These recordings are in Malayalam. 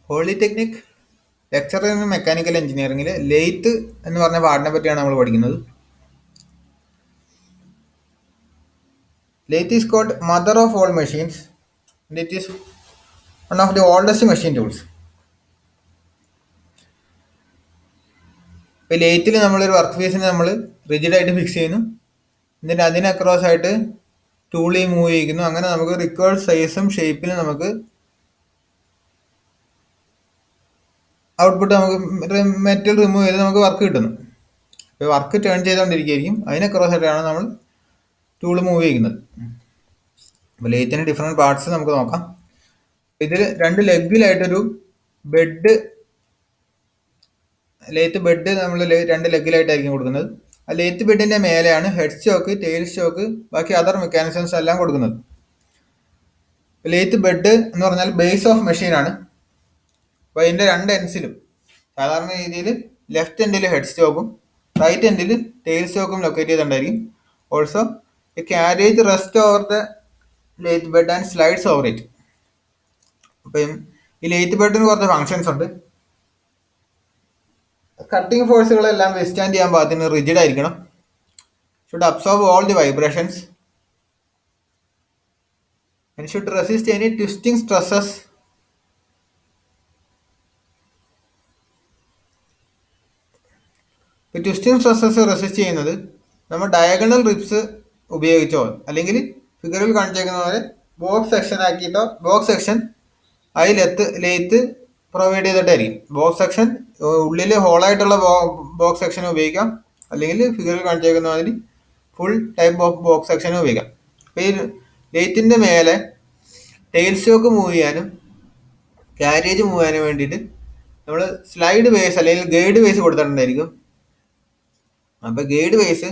പോളിടെക്നിക് ലെക്ചർ ഇൻ മെക്കാനിക്കൽ എഞ്ചിനീയറിംഗിൽ ലെയ്ത്ത് എന്ന് പറഞ്ഞ പാഠനെ പറ്റിയാണ് നമ്മൾ പഠിക്കുന്നത്. Lathe is called mother of all machines and it is one of the oldest machine tools. ഇപ്പോൾ ലെയ്ത്തിൽ നമ്മളൊരു വർക്ക് പീസിനെ നമ്മൾ റിജിഡായിട്ട് ഫിക്സ് ചെയ്യുന്നു, എന്നിട്ട് അതിന് അക്രോസ് ആയിട്ട് ടൂളി മൂവ് ചെയ്യിക്കുന്നു. അങ്ങനെ നമുക്ക് റിക്വയർഡ് സൈസും ഷേപ്പിലും നമുക്ക് ഔട്ട്പുട്ട് നമുക്ക് മെറ്റൽ റിമൂവ് ചെയ്ത് നമുക്ക് വർക്ക് കിട്ടുന്നു. ഇപ്പോൾ വർക്ക് ടേൺ ചെയ്തുകൊണ്ടിരിക്കുകയായിരിക്കും, അതിന് അക്രോസ് ആയിട്ടാണ് നമ്മൾ ടൂള് മൂവ് ചെയ്യുന്നത്. അപ്പോൾ ലെയ്ത്തിന് ഡിഫറെൻറ്റ് പാർട്സ് നമുക്ക് നോക്കാം. ഇതിൽ രണ്ട് ലെഗിലായിട്ടൊരു ബെഡ്, ലെയ്ത്ത് ബെഡ് നമ്മൾ രണ്ട് ലെഗിലായിട്ടായിരിക്കും കൊടുക്കുന്നത്. ആ ലെയ്ത്ത് ബെഡിൻ്റെ മേലെയാണ് ഹെഡ് സ്റ്റോക്ക്, ടെയിൽ സ്റ്റോക്ക്, ബാക്കി അതർ മെക്കാനിസംസ് എല്ലാം കൊടുക്കുന്നത്. ലെയ്ത്ത് ബെഡ് എന്ന് പറഞ്ഞാൽ ബേസ് ഓഫ് മെഷീനാണ്. അപ്പോൾ അതിൻ്റെ രണ്ട് എൻഡ്സിലും സാധാരണ രീതിയിൽ ലെഫ്റ്റ് എൻഡിൽ ഹെഡ് സ്റ്റോക്കും റൈറ്റ് എൻഡിൽ ടെയിൽ സ്റ്റോക്കും ലൊക്കേറ്റ് ചെയ്തിട്ടുണ്ടായിരിക്കും. Also a carriage rest over the lathe bed and slides over it. അപ്പം ഈ ലെയ്ത്ത് ബെഡിന് കുറച്ച് ഫങ്ഷൻസ് ഉണ്ട്. കട്ടിങ് ഫോഴ്സുകളെല്ലാം വിസ്റ്റാൻഡ് ചെയ്യാൻ പാകത്തിന് റിജിഡ് ആയിരിക്കണം. Should absorb all the vibrations and should resist any twisting stresses. ഇപ്പോൾ ട്വിസ്റ്റിംഗ് സ്ട്രെസ്സസ് റെസിസ്റ്റ് ചെയ്യുന്നത് നമ്മൾ ഡയഗണൽ റിപ്സ് ഉപയോഗിച്ചോ അല്ലെങ്കിൽ ഫിഗറിൽ കാണിച്ചേക്കുന്ന പോലെ ബോക്സ് സെക്ഷൻ ആക്കിയിട്ടോ, ബോക്സ് സെക്ഷൻ അതിൽ ലെയ്ത്ത് പ്രൊവൈഡ് ചെയ്തിട്ടായിരിക്കും. ബോക്സ് സെക്ഷൻ ഉള്ളിൽ ഹോളായിട്ടുള്ള ബോക്സ് സെക്ഷൻ ഉപയോഗിക്കാം, അല്ലെങ്കിൽ ഫിഗറിൽ കാണിച്ചേക്കുന്ന മാതിരി full type of box section ഉപയോഗിക്കാം. അപ്പോൾ ഈ ലെയ്ത്തിൻ്റെ മേലെ ടെയിൽ സ്റ്റോക്ക് മൂവ് ചെയ്യാനും ക്യാരേജ് മൂവ് ചെയ്യാനും വേണ്ടിയിട്ട് നമ്മൾ സ്ലൈഡ് ബേസ് അല്ലെങ്കിൽ ഗൈഡ് ബേസ് കൊടുത്തിട്ടുണ്ടായിരിക്കും. അപ്പോൾ ഗൈഡ് ബേസ്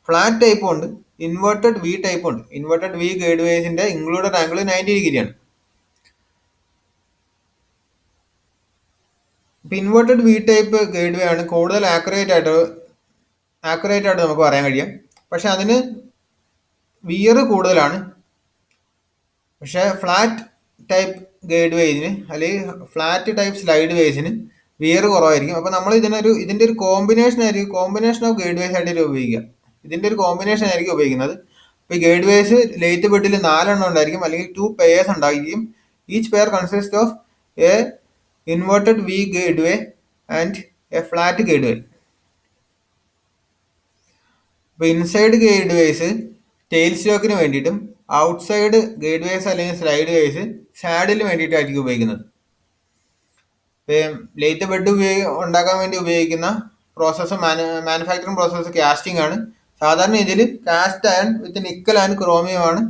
ഫ്ലാറ്റ് ടൈപ്പും ഉണ്ട്, ഇൻവേർട്ടഡ് വി ടൈപ്പും ഉണ്ട്. ഇൻവേർട്ടഡ് വി ഗൈഡ് ബേസിൻ്റെ ഇൻക്ലൂഡഡ് ആംഗിൾ 90 ഡിഗ്രിയാണ്. ഇപ്പോൾ inverted V type guide way ആണ് കൂടുതൽ ആക്യുറേറ്റ് ആയിട്ട് നമുക്ക് പറയാൻ കഴിയും. പക്ഷെ അതിന് വിയർ കൂടുതലാണ്. പക്ഷേ ഫ്ലാറ്റ് ടൈപ്പ് ഗൈഡ് വേസിന് അല്ലെങ്കിൽ ഫ്ലാറ്റ് ടൈപ്പ് സ്ലൈഡ് വേസിന് വിയർ കുറവായിരിക്കും. അപ്പോൾ നമ്മൾ ഇതിൻ്റെ ഒരു കോമ്പിനേഷൻ ഓഫ് ഗൈഡ് വേസ് ആയിട്ട് ഉപയോഗിക്കുക. ഇതിൻ്റെ ഒരു കോമ്പിനേഷൻ ആയിരിക്കും ഉപയോഗിക്കുന്നത്. ഇപ്പോൾ ഈ ഗൈഡ് വേസ് ലെയ്ത്ത് ബെഡിൽ 4 ഉണ്ടായിരിക്കും, അല്ലെങ്കിൽ 2 പെയേഴ്സ് ഉണ്ടായിരിക്കും. Each pair consist of a inverted V guide way and a flat guide way. ഇപ്പോൾ ഇൻസൈഡ് ഗൈഡ് വേസ് ടെയിൽ സ്റ്റോക്കിന് വേണ്ടിയിട്ടും ഔട്ട്സൈഡ് ഗൈഡ് വേസ് അല്ലെങ്കിൽ സ്ലൈഡ് വേസ് ഷാഡിന് വേണ്ടിയിട്ടായിരിക്കും ഉപയോഗിക്കുന്നത്. ലെയ്ത്ത് ബെഡ് ഉണ്ടാക്കാൻ വേണ്ടി ഉപയോഗിക്കുന്ന പ്രോസസ്സ് മാനുഫാക്ചറിങ് പ്രോസസ്സ് കാസ്റ്റിംഗ് ആണ്. സാധാരണ ഇതിൽ cast iron with nickel and chromium ആണ്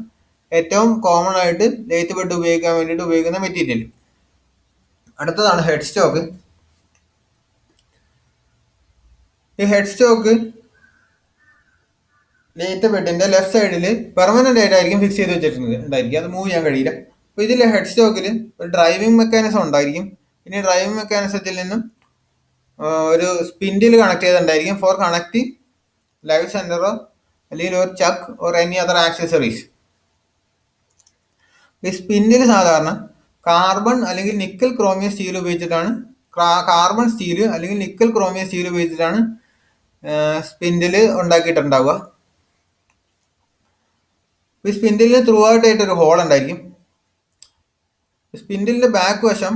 ഏറ്റവും കോമൺ ആയിട്ട് ലെയ്ത്ത് ബെഡ് ഉപയോഗിക്കാൻ വേണ്ടിയിട്ട് ഉപയോഗിക്കുന്ന മെറ്റീരിയൽ. അടുത്തതാണ് ഹെഡ് സ്റ്റോക്ക്. ഈ ഹെഡ് സ്റ്റോക്ക് ലെയ്ത്ത് ബെഡിന്റെ ലെഫ്റ്റ് സൈഡിൽ പെർമനന്റ് ആയിട്ടായിരിക്കും ഫിക്സ് ചെയ്ത് വെച്ചിട്ടുണ്ടായിരിക്കും, അത് മൂവ് ചെയ്യാൻ കഴിയില്ല. അപ്പോൾ ഇതിൽ ഹെഡ് സ്റ്റോക്കിൽ ഒരു ഡ്രൈവിംഗ് മെക്കാനിസം ഉണ്ടായിരിക്കും. ഇനി ഡ്രൈവിംഗ് മെക്കാനിസത്തിൽ നിന്നും ഒരു സ്പിൻഡിൽ കണക്ട് ചെയ്തിട്ടുണ്ടായിരിക്കും ഫോർ കണക്റ്റിംഗ് ലൈവ് സെന്ററോ അല്ലെങ്കിൽ ഒരു chuck or any other accessories. ഈ സ്പിൻഡിൽ സാധാരണ കാർബൺ അല്ലെങ്കിൽ നിക്കൽ ക്രോമിയം സ്റ്റീൽ ഉപയോഗിച്ചിട്ടാണ് കാർബൺ സ്റ്റീല് അല്ലെങ്കിൽ നിക്കൽ ക്രോമിയം സ്റ്റീൽ ഉപയോഗിച്ചിട്ടാണ് സ്പിൻഡിൽ ഉണ്ടാക്കിയിട്ടുണ്ടാവുക. ഈ സ്പിൻഡിലിന് ത്രൂ ഔട്ട് ആയിട്ട് ഒരു ഹോൾ ഉണ്ടായിരിക്കും. സ്പിൻഡിലിന്റെ ബാക്ക് വശം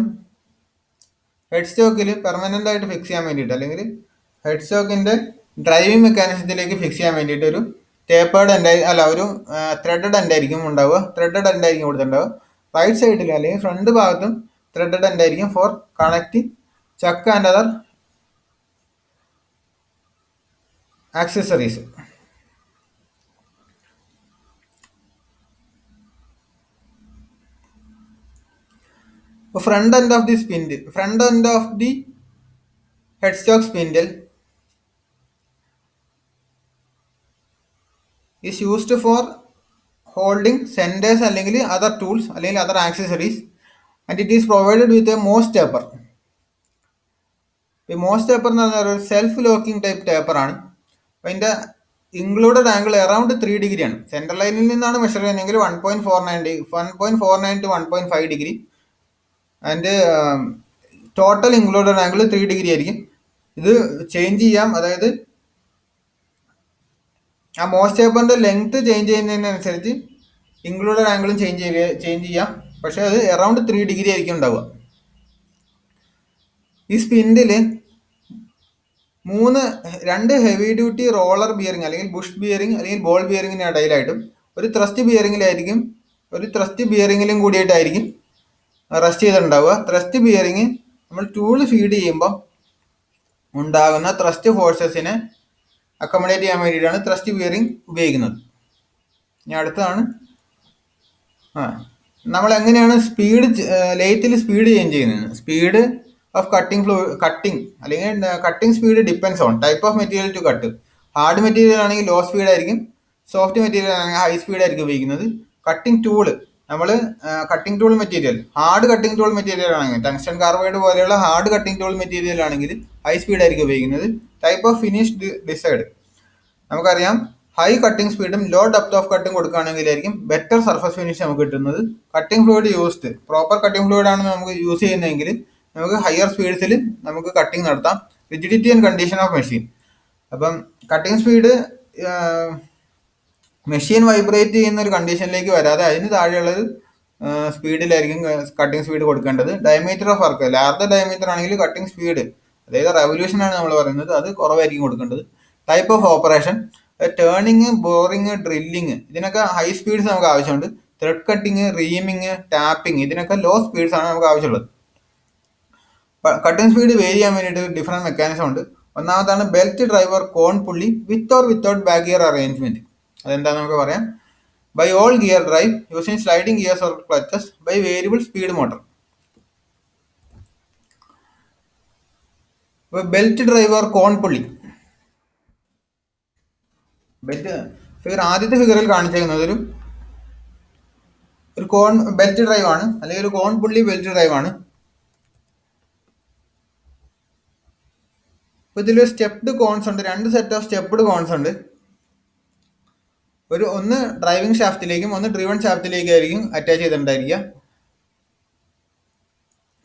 ഹെഡ് സ്റ്റോക്കിൽ പെർമനന്റ് ആയിട്ട് ഫിക്സ് ചെയ്യാൻ വേണ്ടിയിട്ട്, അല്ലെങ്കിൽ ഹെഡ് സ്റ്റോക്കിന്റെ ഡ്രൈവിംഗ് മെക്കാനിസത്തിലേക്ക് ഫിക്സ് ചെയ്യാൻ വേണ്ടിയിട്ട് ഒരു ടേപ്പേർഡ് ഒരു ത്രെഡഡ് എൻഡായിരിക്കും ഉണ്ടാവുക. ത്രെഡഡ് എൻഡായിരിക്കും കൊടുത്തിട്ടുണ്ടാവുക. റൈറ്റ് സൈഡിൽ അല്ലെങ്കിൽ ഫ്രണ്ട് ഭാഗത്തും ത്രെഡഡ് എൻഡായിരിക്കും for connecting chuck and other accessories. Front end of the headstock spindle is used for holding centers അല്ലെങ്കിൽ other tools അല്ലെങ്കിൽ other accessories, and it is provided with a Morse taper. ഈ മോസ് ടേപ്പർ എന്ന് പറഞ്ഞാൽ ഒരു സെൽഫ് ലോക്കിംഗ് ടൈപ്പ് ടേപ്പർ ആണ്. അപ്പോൾ അതിൻ്റെ ഇൻക്ലൂഡഡ് ആംഗിൾ അറൗണ്ട് 3 ഡിഗ്രിയാണ്. സെൻട്രൽ ലൈനിൽ നിന്നാണ് മെഷർ ചെയ്യുന്നതെങ്കിൽ 1.49 to 1.5 degree. And total included angle 3 degree ആയിരിക്കും. ഇത് ചേഞ്ച് ചെയ്യാം, അതായത് ആ മോസ്റ്റ് ടേപ്പറിന്റെ ലെങ്ത് ചേഞ്ച് ചെയ്യുന്നതിനനുസരിച്ച് ഇൻക്ലൂഡഡ് ആംഗിളും ചേഞ്ച് ചെയ്യാം. പക്ഷെ അത് അറൌണ്ട് 3 ഡിഗ്രി ആയിരിക്കും ഉണ്ടാവുക. ഈ സ്പിൻഡില് രണ്ട് ഹെവി ഡ്യൂട്ടി റോളർ ബിയറിംഗ് അല്ലെങ്കിൽ ബുഷ് ബിയറിംഗ് അല്ലെങ്കിൽ ബോൾ ബിയറിംഗിന് ഇടയിലായിട്ടും ഒരു ത്രസ്റ്റ് ബിയറിംഗിലും കൂടിയിട്ടായിരിക്കും റെസ്റ്റ് ചെയ്തിട്ടുണ്ടാവുക. ത്രസ്റ്റ് ബിയറിംഗ് നമ്മൾ ടൂൾ ഫീഡ് ചെയ്യുമ്പോൾ ഉണ്ടാകുന്ന ത്രസ്റ്റ് ഫോഴ്സസിനെ അക്കോമഡേറ്റ് ചെയ്യാൻ വേണ്ടിയിട്ടാണ് ത്രസ്റ്റ് ബിയറിംഗ് ഉപയോഗിക്കുന്നത്. ഇനി അടുത്തതാണ് നമ്മൾ എങ്ങനെയാണ് ലെയ്ത്തിൽ സ്പീഡ് ചേഞ്ച് ചെയ്യുന്നത്. സ്പീഡ് ഓഫ് കട്ടിംഗ് അല്ലെങ്കിൽ cutting speed depends on type of material to cut. Hard material ആണെങ്കിൽ ലോ സ്പീഡ് ആയിരിക്കും, സോഫ്റ്റ് മെറ്റീരിയൽ ആണെങ്കിൽ ഹൈ സ്പീഡ് ആയിരിക്കും ഉപയോഗിക്കുന്നത്. Cutting tool cutting tool material, hard cutting tool material ആണെങ്കിൽ ടങ്സ്റ്റൺ കാർബൈഡ് പോലെയുള്ള ഹാർഡ് കട്ടിംഗ് ടൂൾ മെറ്റീരിയൽ ആണെങ്കിൽ ഹൈ സ്പീഡ് ആയിരിക്കും ഉപയോഗിക്കുന്നത്. Type of finish decide. നമുക്കറിയാം ഹൈ കട്ടിംഗ് സ്പീഡും ലോ ഡെപ്ത് ഓഫ് കട്ടും കൊടുക്കുകയാണെങ്കിലായിരിക്കും ബെറ്റർ സർഫസ് ഫിനിഷ് നമുക്ക് കിട്ടുന്നത്. Cutting fluid used, proper cutting fluid ആണ് നമുക്ക് യൂസ് ചെയ്യുന്നതെങ്കിൽ നമുക്ക് ഹയർ സ്പീഡ്സിൽ നമുക്ക് കട്ടിംഗ് നടത്താം. Rigidity and condition of machine. അപ്പം കട്ടിംഗ് സ്പീഡ് മെഷീൻ വൈബ്രേറ്റ് ചെയ്യുന്ന ഒരു കണ്ടീഷനിലേക്ക് വരാതെ അതിന് താഴെയുള്ളൊരു സ്പീഡിലായിരിക്കും കട്ടിംഗ് സ്പീഡ് കൊടുക്കേണ്ടത്. Diameter of work, larger diameter ആണെങ്കിൽ കട്ടിംഗ് സ്പീഡ്, അതായത് റെവല്യൂഷൻ ആണ് നമ്മൾ പറയുന്നത്, അത് കുറവായിരിക്കും കൊടുക്കേണ്ടത്. Type of operation, turning, boring, drilling, ഇതിനൊക്കെ ഹൈ സ്പീഡ്സ് നമുക്ക് ആവശ്യമുണ്ട്. ത്രെഡ് കട്ടിങ്, റീമിങ്, ടാപ്പിംഗ്, ഇതിനൊക്കെ ലോ സ്പീഡ്സ് ആണ് നമുക്ക് ആവശ്യമുള്ളത്. കട്ടിംഗ് സ്പീഡ് വേരി ചെയ്യാൻ വേണ്ടിയിട്ട് ഡിഫറെൻറ്റ് മെക്കാനിസം ഉണ്ട്. ഒന്നാമതാണ് belt driver cone pulley with or without back gear arrangement. അതെന്താണെന്ന് നമുക്ക് പറയാം. By all gear drive using sliding gears or clutches by variable speed motor. Belt driver cone pulley ആദ്യത്തെ ഫിഗറിൽ കാണിച്ചേക്കുന്നത് ഒരു കോൺ ബെൽറ്റ് ഡ്രൈവ് ആണ്, അല്ലെങ്കിൽ ഒരു കോൺ പുള്ളി ബെൽറ്റ് ഡ്രൈവ് ആണ്. ഇപ്പൊ ഇതിൽ സ്റ്റെപ്ഡ് കോൺസ് ഉണ്ട്, രണ്ട് സെറ്റ് ഓഫ് സ്റ്റെപ്ഡ് കോൺസ് ഉണ്ട്. ഒന്ന് ഡ്രൈവിംഗ് ഷാഫ്റ്റിലേക്കും ഒന്ന് ഡ്രിവൺ ഷാഫ്റ്റിലേക്കായിരിക്കും അറ്റാച്ച് ചെയ്തിട്ടുണ്ടായിരിക്കുക.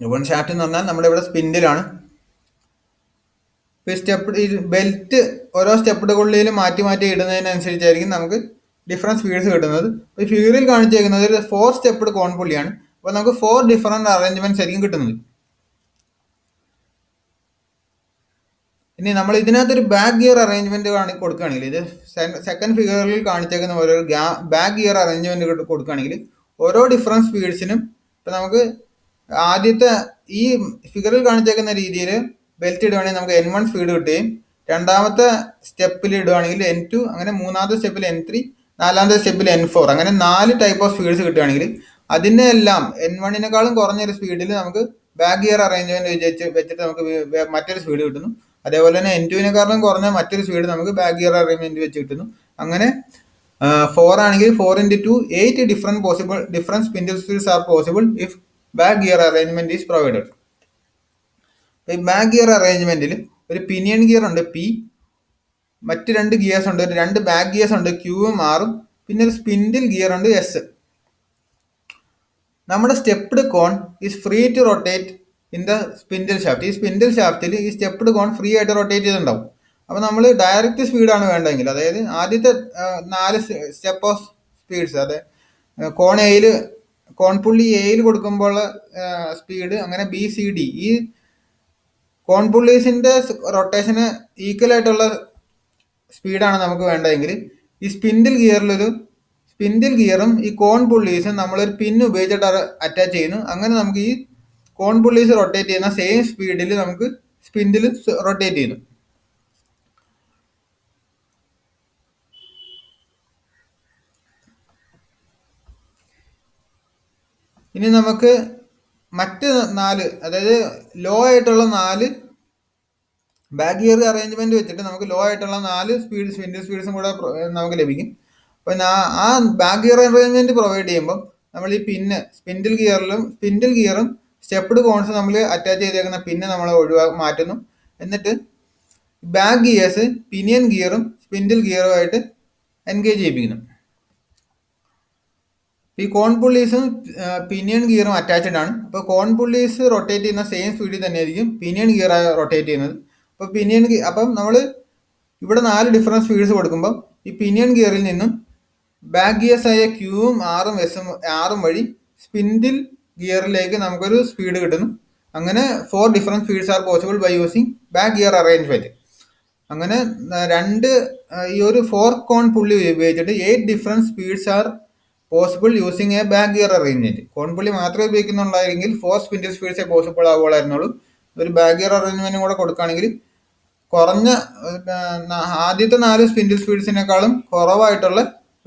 ഡ്രിവൺ ഷാഫ്റ്റ് എന്ന് പറഞ്ഞാൽ നമ്മുടെ ഇവിടെ സ്പിൻഡിലാണ്. ഈ ബെൽറ്റ് ഓരോ സ്റ്റെപ്പുകളിലും മാറ്റി മാറ്റി ഇടുന്നതിനനുസരിച്ചായിരിക്കും നമുക്ക് ഡിഫറെൻറ്റ് സ്പീഡ്സ് കിട്ടുന്നത്. ഈ ഫിഗറിൽ കാണിച്ചേക്കുന്നത് ഒരു 4 സ്റ്റെപ്ഡ് കോൺ പുള്ളിയാണ്. അപ്പോൾ നമുക്ക് 4 ഡിഫറെൻറ്റ് അറേഞ്ച്മെന്റ്സ് ആയിരിക്കും കിട്ടുന്നത്. ഇനി നമ്മൾ ഇതിനകത്തൊരു ബാക്ക് ഗിയർ അറേഞ്ച്മെന്റ് കൊടുക്കുകയാണെങ്കിൽ, ഇത് സെക്കൻഡ് ഫിഗറിൽ കാണിച്ചേക്കുന്ന പോലെ ഒരു ബാക്ക് ഗിയർ അറേഞ്ച്മെന്റ് കൊടുക്കുകയാണെങ്കിൽ ഓരോ ഡിഫറെൻറ്റ് സ്പീഡ്സിനും ഇപ്പം നമുക്ക് ആദ്യത്തെ ഈ ഫിഗറിൽ കാണിച്ചേക്കുന്ന രീതിയിൽ ബെൽറ്റ് ഇടുവാണെങ്കിൽ നമുക്ക് N1 സ്പീഡ് കിട്ടുകയും, രണ്ടാമത്തെ സ്റ്റെപ്പിൽ ഇടുവാണെങ്കിൽ N2, അങ്ങനെ മൂന്നാമത്തെ സ്റ്റെപ്പിൽ N3, നാലാമത്തെ സ്റ്റെപ്പിൽ N4, അങ്ങനെ 4 ടൈപ്പ് ഓഫ് സ്പീഡ്സ് കിട്ടുകയാണെങ്കിൽ അതിൻ്റെ എല്ലാം N1-നേക്കാളും കുറഞ്ഞൊരു സ്പീഡിൽ നമുക്ക് ബാക്ക് ഗിയർ അറേഞ്ച്മെന്റ് വെച്ചിട്ട് നമുക്ക് മറ്റൊരു സ്പീഡ് കിട്ടുന്നു. അതേപോലെ തന്നെ N2-നേക്കാളും കുറഞ്ഞ മറ്റൊരു സ്പീഡ് നമുക്ക് ബാക്ക് ഗിയർ അറേഞ്ച്മെന്റ് വെച്ച് കിട്ടുന്നു. അങ്ങനെ 4 ആണെങ്കിൽ 4 × 2 8 different spindle speeds are possible if back gear arrangement is provided. ഈ ബാക്ക് ഗിയർ അറേഞ്ച്മെന്റിൽ ഒരു പിനിയൻ ഗിയർ ഉണ്ട് P, മറ്റ് 2 ഗിയേഴ്സ് ഉണ്ട്, 2 ബാക്ക് ഗിയേഴ്സ് ഉണ്ട് Qയും Rഉം, പിന്നെ ഒരു സ്പിൻഡിൽ ഗിയർ ഉണ്ട് S. നമ്മുടെ stepped cone is free to rotate in the spindle shaft. ഈ സ്പിൻഡിൽ ഷാഫ്റ്റിൽ ഈ സ്റ്റെപ്ഡ് കോൺ ഫ്രീ ആയിട്ട് റൊട്ടേറ്റ് ചെയ്തിട്ടുണ്ടാവും. അപ്പോൾ നമ്മൾ ഡയറക്റ്റ് സ്പീഡാണ് വേണ്ടതെങ്കിൽ, അതായത് ആദ്യത്തെ 4 സ്റ്റെപ്പ് ഓഫ് സ്പീഡ്സ്, അതായത് കോൺ പുള്ളി എയിൽ കൊടുക്കുമ്പോൾ സ്പീഡ്, അങ്ങനെ BCD, ഈ കോൺ പുള്ളീസിന്റെ റൊട്ടേഷന് ഈക്വൽ ആയിട്ടുള്ള സ്പീഡാണ് നമുക്ക് വേണ്ടതെങ്കിൽ ഈ സ്പിൻഡിൽ ഗിയറും ഈ കോൺ പുള്ളീസും നമ്മളൊരു പിൻ ഉപയോഗിച്ചിട്ട് അറ്റാച്ച് ചെയ്യുന്നു. അങ്ങനെ നമുക്ക് ഈ കോൺ പുള്ളീസ് റൊട്ടേറ്റ് ചെയ്യുന്ന സെയിം സ്പീഡിൽ നമുക്ക് സ്പിൻഡിൽ റൊട്ടേറ്റ് ചെയ്യുന്നു. ഇനി നമുക്ക് മറ്റ് 4, അതായത് ലോ ആയിട്ടുള്ള 4 ബാക്ക് ഗിയർ അറേഞ്ച്മെന്റ് വെച്ചിട്ട് നമുക്ക് ലോ ആയിട്ടുള്ള 4 സ്പിൻഡിൽ സ്പീഡ്സും കൂടെ നമുക്ക് ലഭിക്കും. അപ്പോൾ ആ ബാക്ക് ഗിയർ അറേഞ്ച്മെന്റ് പ്രൊവൈഡ് ചെയ്യുമ്പോൾ നമ്മൾ ഈ സ്പിൻഡിൽ ഗിയറും സ്റ്റെപ്ഡ് കോൺസ് നമ്മൾ അറ്റാച്ച് ചെയ്തേക്കുന്ന പിന്നെ നമ്മൾ മാറ്റുന്നു. എന്നിട്ട് ബാക്ക് ഗിയേഴ്സ് പിനിയൻ ഗിയറും സ്പിൻഡിൽ ഗിയറുമായിട്ട് എൻഗേജ് ചെയ്യിപ്പിക്കുന്നു. ഈ കോൺ പുള്ളീസും പിനിയൻ ഗിയറും അറ്റാച്ച്ഡ് ആണ്. അപ്പോൾ കോൺ പുള്ളീസ് റൊട്ടേറ്റ് ചെയ്യുന്ന സെയിം സ്പീഡിൽ തന്നെ ആയിരിക്കും പിനിയൻ ഗിയർ റൊട്ടേറ്റ് ചെയ്യുന്നത്. അപ്പോൾ അപ്പം നമ്മൾ ഇവിടെ 4 ഡിഫറൻറ്റ് സ്പീഡ്സ് കൊടുക്കുമ്പോൾ ഈ പിനിയൻ ഗിയറിൽ നിന്നും ബാക്ക് ഗിയേഴ്സ് ആയ ക്യൂവും ആറും വഴി സ്പിൻഡിൽ ഗിയറിലേക്ക് നമുക്കൊരു സ്പീഡ് കിട്ടുന്നു. അങ്ങനെ 4 different speeds are possible by using back gear arrangement. അങ്ങനെ ഈ ഒരു 4 കോൺ പുള്ളി ഉപയോഗിച്ചിട്ട് 8 different speeds are possible using a back gear arrangement. Cone pulley മാത്രമേ ഉപയോഗിക്കുന്നുള്ളായെങ്കിൽ 4 സ്പിൻഡിൽ സ്പീഡ്സേ പോസിബിൾ ആവുകയായിരുന്നുള്ളൂ. ഒരു ബാക്ക് ഗിയർ അറേഞ്ച്മെന്റും കൂടെ കൊടുക്കുകയാണെങ്കിൽ കുറഞ്ഞ ആദ്യത്തെ 4 സ്പിൻഡിൽ സ്പീഡ്സിനേക്കാളും കുറവായിട്ടുള്ള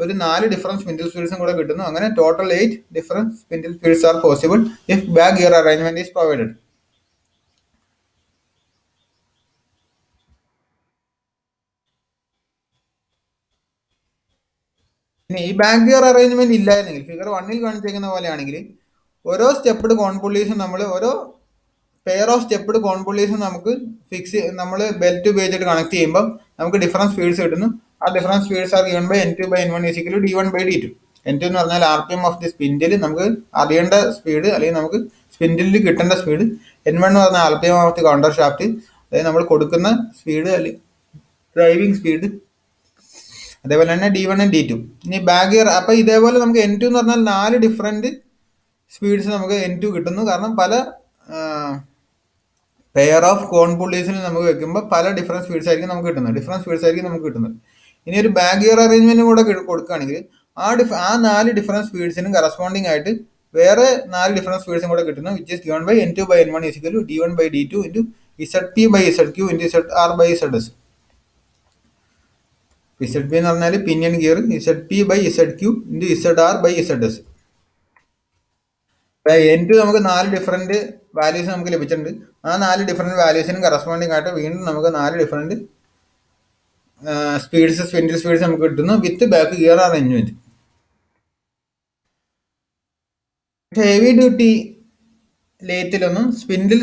ഒരു 4 ഡിഫറെൻറ്റ് സ്പിൻഡിൽ സ്പീഡ്സും കൂടെ കിട്ടുന്നു. അങ്ങനെ total 8 different spindle speeds are possible if back gear arrangement is provided. ഇനി ഈ ബാക്ക് ഗിയർ അറേഞ്ച്മെന്റ് ഇല്ലായിരുന്നെങ്കിൽ ഫിഗർ 1-ൽ കാണിച്ചിരിക്കുന്ന പോലെയാണെങ്കിൽ ഓരോ സ്റ്റെപ്പ്ഡ് കോൺ പുള്ളീസും ഓരോ പെയർ ഓഫ് സ്റ്റെപ്പ്ഡ് കോൺ പുള്ളീസും നമുക്ക് നമ്മൾ ബെൽറ്റ് ഉപയോഗിച്ചിട്ട് കണക്ട് ചെയ്യുമ്പോൾ നമുക്ക് ഡിഫറൻറ്റ് സ്പീഡ്സ് കിട്ടുന്നു. ആ different speeds are given by N2/N1 = D1/D2. N2 എന്ന് പറഞ്ഞാൽ RPM ഓഫ് ദി സ്പിൻഡിൽ നമുക്ക് അറിയേണ്ട സ്പീഡ് അല്ലെങ്കിൽ നമുക്ക് സ്പിൻഡിൽ കിട്ടേണ്ട സ്പീഡ്. N1 എന്ന് പറഞ്ഞാൽ RPM of the counter shaft, അതായത് നമ്മൾ കൊടുക്കുന്ന സ്പീഡ് അല്ലെങ്കിൽ ഡ്രൈവിംഗ് സ്പീഡ്. അതേപോലെ തന്നെ D1 and D2. ഇനി ബാക്ക് ഗിയർ അപ്പോൾ ഇതേപോലെ നമുക്ക് N2 എന്ന് പറഞ്ഞാൽ 4 ഡിഫറെൻറ്റ് സ്പീഡ്സ് നമുക്ക് N2 കിട്ടുന്നു. കാരണം പല പെയർ ഓഫ് കോൺ പുള്ളീസിൽ നമുക്ക് വെക്കുമ്പോൾ പല ഡിഫറെൻറ്റ് സ്പീഡ്സ് ആയിരിക്കും നമുക്ക് കിട്ടുന്നത്. ഇനി ഒരു ബാക്ക് ഗിയർ അറേഞ്ച്മെന്റ് കൂടെ കൊടുക്കുകയാണെങ്കിൽ ആ 4 ഡിഫറെൻറ്റ് സ്പീഡ്സിനും കറസ്പോണ്ടിങ് ആയിട്ട് വേറെ 4 ഡിഫറെൻറ്റ് സ്പീഡ്സും കൂടെ കിട്ടുന്നു, which is given by N2/N1 = D1/D2 ZP/ZQ ZR/ZS. ZP എന്ന് പറഞ്ഞാൽ pinion gear, ZP/ZQ ZR/ZS. N2 നമുക്ക് 4 ഡിഫറെൻറ്റ് വാല്യൂസ് നമുക്ക് ലഭിച്ചിട്ടുണ്ട്. ആ 4 ഡിഫറെൻറ്റ് വാല്യൂസിനും കറസ്പോണ്ടിങ് ആയിട്ട് വീണ്ടും നമുക്ക് 4 ഡിഫറെൻറ്റ് സ്പിൻഡിൽ സ്പീഡ്സ് നമുക്ക് കിട്ടുന്നു with back gear arrangement. Heavy duty ലേത്തിലൊന്നും സ്പിൻഡിൽ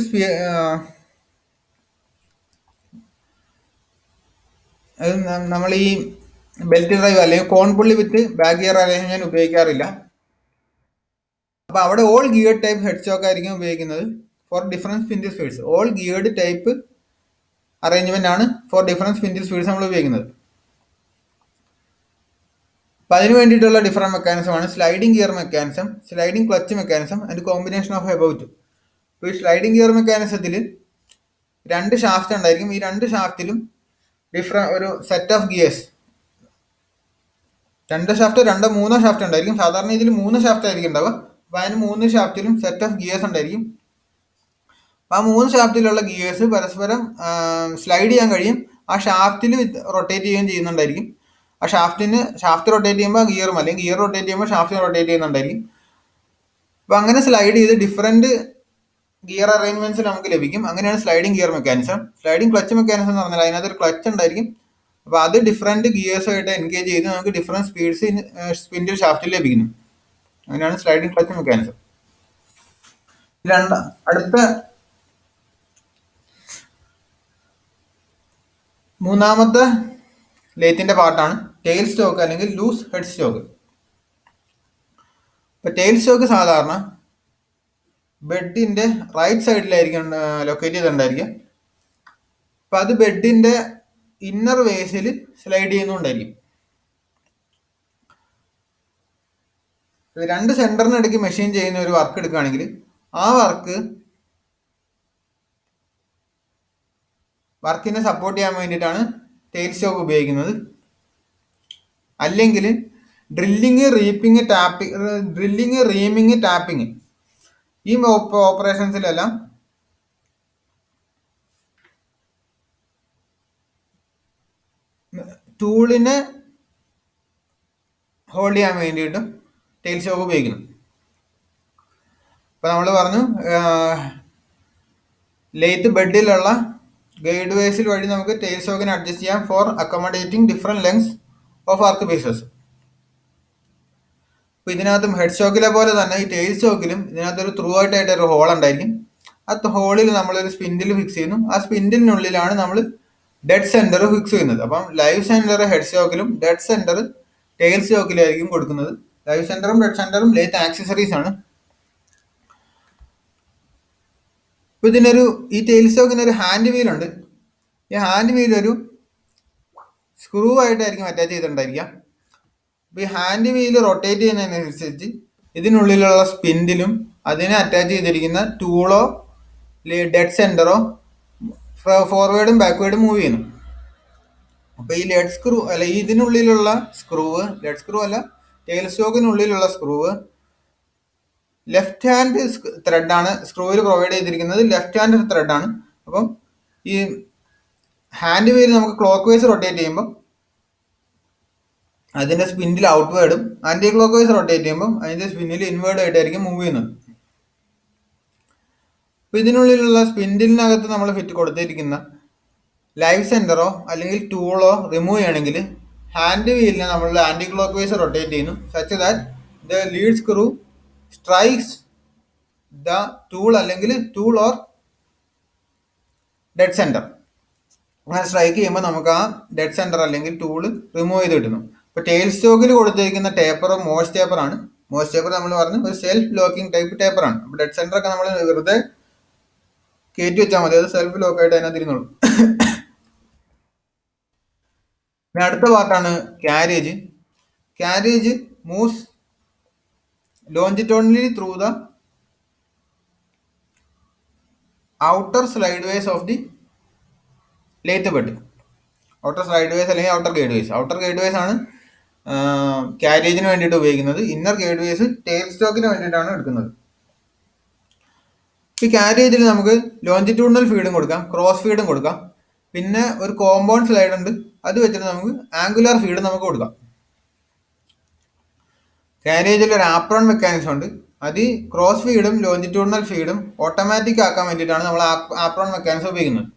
നമ്മൾ ഈ ബെൽറ്റ് ഡ്രൈവ് അല്ലെങ്കിൽ കോൺ പുള്ളി വിത്ത് ബാക്ക് ഗിയർ അറേഞ്ച്മെന്റ് ഉപയോഗിക്കാറില്ല. അപ്പോൾ അവിടെ all gear type head stock ആയിരിക്കും ഉപയോഗിക്കുന്നത് for different spindle speeds. All geared type arrangement ആണ് ഫോർ ഡിഫറെൻറ്റ് സ്പിൻഡിൽ സ്പീഡ്സ് നമ്മൾ ഉപയോഗിക്കുന്നത്. അപ്പം അതിന് വേണ്ടിയിട്ടുള്ള ഡിഫറെൻറ്റ് മെക്കാനിസമാണ് sliding gear mechanism, sliding clutch mechanism and combination of about. ഇപ്പോൾ ഈ സ്ലൈഡിംഗ് ഗിയർ മെക്കാനിസത്തിൽ 2 ഷാഫ്റ്റ് ഉണ്ടായിരിക്കും. ഈ 2 ഷാഫ്റ്റിലും ഒരു set of gears, 2 shaft 3 shaft ഉണ്ടായിരിക്കും. സാധാരണ ഇതിൽ 3 ഷാഫ്റ്റ് ആയിരിക്കും ഉണ്ടാവുക. അപ്പോൾ അതിന് 3 ഷാഫ്റ്റിലും സെറ്റ് ഓഫ് ഗിയേഴ്സ് ഉണ്ടായിരിക്കും. അപ്പോൾ ആ 3 ഷാഫ്റ്റിലുള്ള ഗിയേഴ്സ് പരസ്പരം സ്ലൈഡ് ചെയ്യാൻ കഴിയും. ആ ഷാഫ്റ്റിൽ റൊട്ടേറ്റ് ചെയ്യുകയും ചെയ്യുന്നുണ്ടായിരിക്കും. ആ ഷാഫ്റ്റ് റൊട്ടേറ്റ് ചെയ്യുമ്പോൾ ഗിയറും അല്ലെങ്കിൽ ഗിയർ റൊട്ടേറ്റ് ചെയ്യുമ്പോൾ ഷാഫ്റ്റ് റൊട്ടേറ്റ് ചെയ്യുന്നുണ്ടായിരിക്കും. അപ്പോൾ അങ്ങനെ സ്ലൈഡ് ചെയ്ത് ഡിഫറെൻറ്റ് ഗിയർ അറേഞ്ച്മെന്റ്സ് നമുക്ക് ലഭിക്കും. അങ്ങനെയാണ് sliding gear mechanism. Sliding clutch mechanism എന്ന് പറഞ്ഞാൽ അതിനകത്തൊരു ക്ലച്ച് ഉണ്ടായിരിക്കും. അപ്പോൾ അത് ഡിഫറെൻറ്റ് ഗിയേഴ്സായിട്ട് എൻഗേജ് ചെയ്ത് നമുക്ക് ഡിഫറെൻറ്റ് സ്പീഡ്സ് സ്പിൻഡിൽ ഷാഫ്റ്റിൽ ലഭിക്കുന്നു. അങ്ങനെയാണ് സ്ലൈഡിംഗ് ക്ലച്ച് മെക്കാനിസം. അടുത്ത മൂന്നാമത്തെ ലേത്തിന്റെ പാർട്ടാണ് ടെയിൽ സ്റ്റോക്ക് അല്ലെങ്കിൽ ലൂസ് ഹെഡ് സ്റ്റോക്ക്. ഇപ്പോൾ ടെയിൽ സ്റ്റോക്ക് സാധാരണ ബെഡിന്റെ റൈറ്റ് സൈഡിലായിരിക്കും ലൊക്കേറ്റ് ചെയ്തിട്ടുണ്ടായിരിക്കുക. അപ്പം അത് ബെഡിന്റെ ഇന്നർ വേസിൽ സ്ലൈഡ് ചെയ്യുന്നുണ്ടായിരിക്കും. 2 സെന്ററിനിടയ്ക്ക് മെഷീൻ ചെയ്യുന്ന ഒരു വർക്ക് എടുക്കുകയാണെങ്കിൽ ആ വർക്കിനെ സപ്പോർട്ട് ചെയ്യാൻ വേണ്ടിയിട്ടാണ് ടെയിൽ സ്റ്റോക്ക് ഉപയോഗിക്കുന്നത്. അല്ലെങ്കിൽ ഡ്രില്ലിങ്, റീമിങ്, ടാപ്പിങ് ഈ ഓപ്പറേഷൻസിലെല്ലാം ടൂളിനെ ഹോൾഡ് ചെയ്യാൻ വേണ്ടിയിട്ടും ടെയിൽ സ്റ്റോക്ക് ഉപയോഗിക്കുന്നു. ഇപ്പം നമ്മൾ പറഞ്ഞു ലേത്ത് ബെഡിലുള്ള ഗൈഡ് വേസിൽ വഴി നമുക്ക് ടെയിൽ സ്റ്റോക്കിനെ അഡ്ജസ്റ്റ് ചെയ്യാം for accommodating different lengths of work pieces. അപ്പോൾ ഇതിനകത്തും ഹെഡ് സ്റ്റോക്കിലെ പോലെ തന്നെ ഈ ടെയിൽ സ്റ്റോക്കിലും ഇതിനകത്തൊരു ത്രൂ ആയിട്ട് ഒരു ഹോൾ ഉണ്ടായിരിക്കും. ആ ഹോളിൽ നമ്മളൊരു സ്പിൻഡിൽ ഫിക്സ് ചെയ്യുന്നു. ആ സ്പിൻഡിലിനുള്ളിലാണ് നമ്മൾ ഡെഡ് സെന്റർ ഫിക്സ് ചെയ്യുന്നത്. അപ്പം ലൈവ് സെന്റർ ഹെഡ് സ്റ്റോക്കിലും ഡെഡ് സെന്റർ ടെയിൽ സ്റ്റോക്കിലായിരിക്കും കൊടുക്കുന്നത്. ലൈവ് സെന്ററും ഡെഡ് സെന്ററും ലേത്ത് ആക്സസറീസ് ആണ്. ഇപ്പൊ ഈ ടെയിൽ സ്റ്റോക്കിന് ഒരു ഹാൻഡ് വീൽ ഉണ്ട്. ഈ ഹാൻഡ് വീൽ ഒരു സ്ക്രൂ ആയിട്ടായിരിക്കും അറ്റാച്ച് ചെയ്തിട്ടുണ്ടായിരിക്കുക. അപ്പൊ ഈ ഹാൻഡ് വീൽ റൊട്ടേറ്റ് ചെയ്യുന്നതിനനുസരിച്ച് ഇതിനുള്ളിലുള്ള സ്പിൻഡിലും അതിനെ അറ്റാച്ച് ചെയ്തിരിക്കുന്ന ടൂളോ ഡെഡ് സെന്ററോ ഫോർവേഡും ബാക്ക്വേഡും മൂവ് ചെയ്യുന്നു. അപ്പൊ ഈ ലെഡ് സ്ക്രൂ അല്ല, ഇതിനുള്ളിലുള്ള സ്ക്രൂവ്, ലെഡ് സ്ക്രൂ അല്ല, ടെയിൽ സ്റ്റോക്കിനുള്ളിലുള്ള സ്ക്രൂവ് ലെഫ്റ്റ് ഹാൻഡ് ത്രെഡാണ് സ്ക്രൂവിൽ പ്രൊവൈഡ് ചെയ്തിരിക്കുന്നത്. ലെഫ്റ്റ് ഹാൻഡ് ത്രെഡാണ്. അപ്പം ഈ ഹാൻഡ് വീൽ നമുക്ക് ക്ലോക്ക് വൈസ് റൊട്ടേറ്റ് ചെയ്യുമ്പോൾ അതിന്റെ സ്പിന്നിൽ ഔട്ട്വേർഡും ആന്റി ക്ലോക്ക് വൈസ് റൊട്ടേറ്റ് ചെയ്യുമ്പോൾ അതിന്റെ സ്പിന്നിൽ ഇൻവേർഡ് ആയിട്ടായിരിക്കും മൂവ് ചെയ്യുന്നത്. അപ്പൊ ഇതിനുള്ളിലുള്ള സ്പിൻഡിലിനകത്ത് നമ്മൾ ഫിറ്റ് കൊടുത്തിരിക്കുന്ന ലൈവ് സെന്ററോ അല്ലെങ്കിൽ ടൂളോ റിമൂവ് ചെയ്യണമെങ്കിൽ ഹാൻഡ് വീലിനെ നമ്മൾ ആന്റി ക്ലോക്ക് വൈസ് റൊട്ടേറ്റ് ചെയ്യുന്നു, such that the lead screw strikes the tool അല്ലെങ്കിൽ ടൂൾ ഓർ ഡെഡ് സെന്റർ. അങ്ങനെ സ്ട്രൈക്ക് ചെയ്യുമ്പോൾ നമുക്ക് ആ ഡെഡ് സെന്റർ അല്ലെങ്കിൽ ടൂൾ റിമൂവ് ചെയ്ത് കിട്ടുന്നു. ഇപ്പൊ ടെയിൽ സ്റ്റോക്കിൽ കൊടുത്തിരിക്കുന്ന ടേപ്പർ മോഴ്സ് ടേപ്പർ ആണ്. മോഴ്സ് ടേപ്പർ നമ്മൾ പറഞ്ഞു ഒരു സെൽഫ് ലോക്കിംഗ് ടൈപ്പ് ടേപ്പർ ആണ്. അപ്പൊ ഡെഡ് സെന്റർ ഒക്കെ നമ്മൾ വെറുതെ കയറ്റി വെച്ചാൽ മതി, അത് സെൽഫ് ലോക്ക് ആയിട്ട് അതിനകത്ത് ഇരുന്നുള്ളൂ. പിന്നെ അടുത്ത പാർട്ടാണ് carriage. Carriage moves longitudinally through the outer slideways of the lathe bed. Outer slideways അല്ലെങ്കിൽ outer guideways. Outer guideways ആണ് ക്യാരേജിന് വേണ്ടിയിട്ട് ഉപയോഗിക്കുന്നത്. ഇന്നർ ഗൈഡ് വേസ് ടെയിൽ സ്റ്റോക്കിന് വേണ്ടിയിട്ടാണ് എടുക്കുന്നത്. ഈ ക്യാരേജിൽ നമുക്ക് ലോഞ്ചിറ്റ്യൂഡിനൽ ഫീഡും കൊടുക്കാം, ക്രോസ് ഫീഡും കൊടുക്കാം. പിന്നെ ഒരു കോമ്പൗണ്ട് സ്ലൈഡ് ഉണ്ട്, അത് വെച്ചിട്ട് നമുക്ക് ആംഗുലാർ ഫീഡ് നമുക്ക് കൊടുക്കാം. ക്യാരേജിൽ ഒരു ആപ്രോൺ മെക്കാനിസം ഉണ്ട്. അത് ക്രോസ് ഫീഡും ലോഞ്ചിറ്റ്യൂഡിനൽ ഫീഡും ഓട്ടോമാറ്റിക് ആക്കാൻ വേണ്ടിയിട്ടാണ് നമ്മൾ ആപ്രോൺ മെക്കാനിസം ഉപയോഗിക്കുന്നത്.